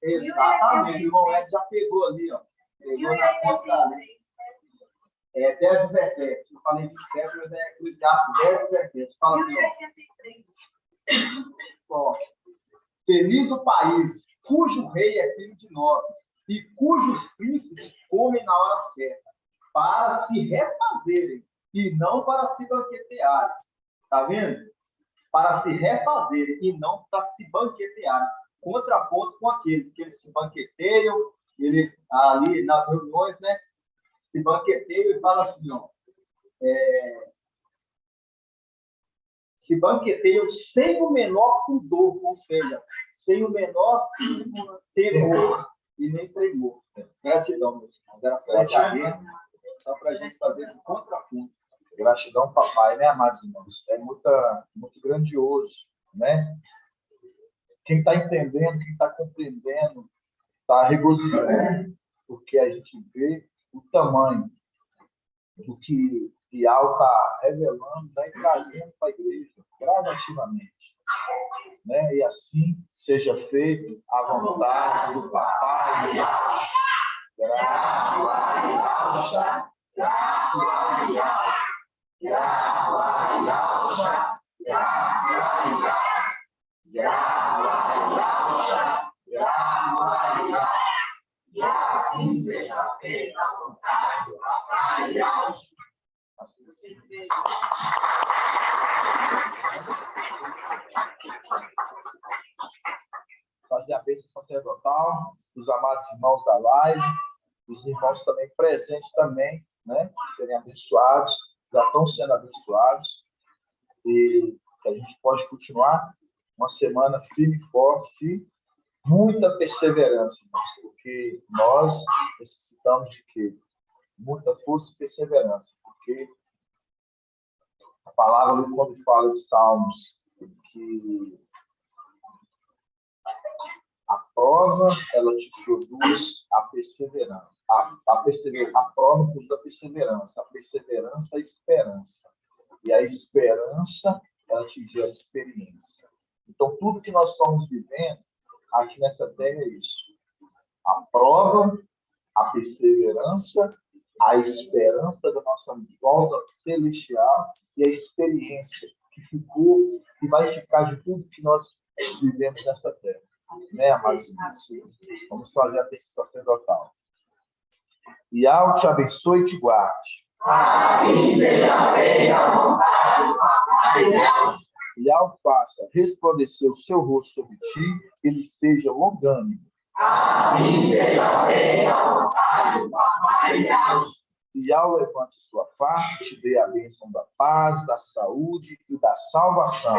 Exatamente, o irmão Ed já pegou ali, ó. Pegou na conta ali. 10:17. Eu falei 27, mas é Eclesiastes 10:17. Fala assim, ó. Feliz o país cujo rei é filho de nobres e cujos príncipes comem na hora certa, para se refazerem e não para se banquetearem. Tá vendo? Para se refazerem e não para se banquetearem. Contraponto com aqueles que eles se banqueteiam, eles ali nas reuniões, né? Se banqueteiam e falam assim, ó. Se banqueteiam sem o menor pudor, ou seja, sem o menor temor e nem tremor. Gratidão, meus irmãos. Era só para a gente fazer esse contraponto. Gratidão, papai, né, amados irmãos? É muito grandioso, né? Quem está entendendo, quem está compreendendo, está regozijando, porque a gente vê o tamanho do que Bial está revelando, e trazendo para a igreja gradativamente. Né? E assim seja feito a vontade do Papai. E assim seja feita a vontade do Papai. Fazer a bênção sacerdotal dos amados irmãos da live, os irmãos também presentes também, né? Serem abençoados, já estão sendo abençoados, e que a gente pode continuar uma semana firme e forte, de muita perseverança, irmãos, porque nós necessitamos de quê? Muita força e perseverança, porque a palavra, quando fala de Salmos, que a prova, ela te produz a perseverança. A prova produz a perseverança, a esperança. E a esperança, ela te gera experiência. Então, tudo que nós estamos vivendo aqui nessa terra é isso. A prova, a perseverança, a esperança da nossa volta celestial e a experiência que ficou e vai ficar de tudo que nós vivemos nessa terra. Né, amados irmãos? Vamos fazer a bênção sacerdotal. E ao te abençoe e te guarde. Assim seja feita a vontade do Papai Deus. E ao faça resplandecer o seu rosto sobre ti, ele seja longânimo. Assim seja feita a vontade do Papai Deus. E ao levante sua face, te dê a bênção da paz, da saúde e da salvação.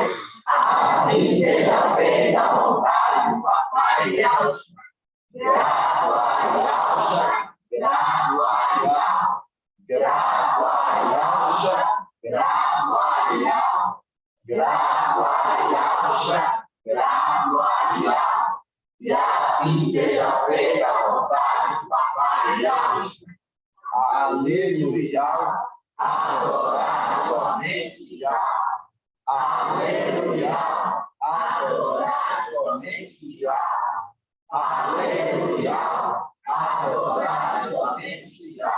Assim seja feita a vontade do Papai Deus. Gradualmente, gradualmente, gradualmente, gradualmente, gradualmente, gradualmente. E assim seja feita a vontade do Papai Deus. Aleluia. Adorar somente a. Aleluia. Adorar somente a. Aleluia. Adorar somente a.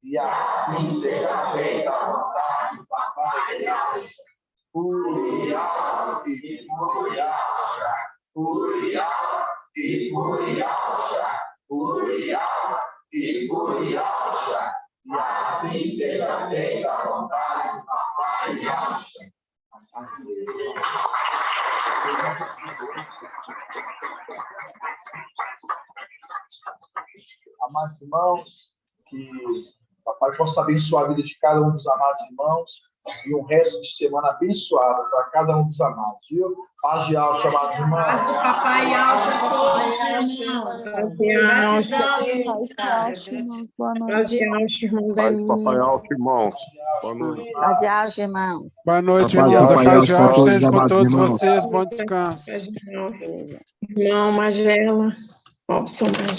E assim Seja feita a vontade do Papai Deus. Uriá e Uriá, Uriá e Uriá, Uriá e Uriá. E assim seja feita a vontade do Papai Deus. Amados irmãos, que o Papai possa abençoar a vida de cada um dos amados irmãos e um resto de semana abençoado para cada um dos amados, viu? Paz de alça, amados irmãos. Paz do Papai alça a todos, irmãos. Paz do Papai alça, irmãos. Boa noite. Paz de alça, irmãos. Boa noite, Papai irmãos. A Papai paz de alça para alto todos, seja com amados todos irmãos. vocês. Bom descanso. Irmão Magela, Robson Magela.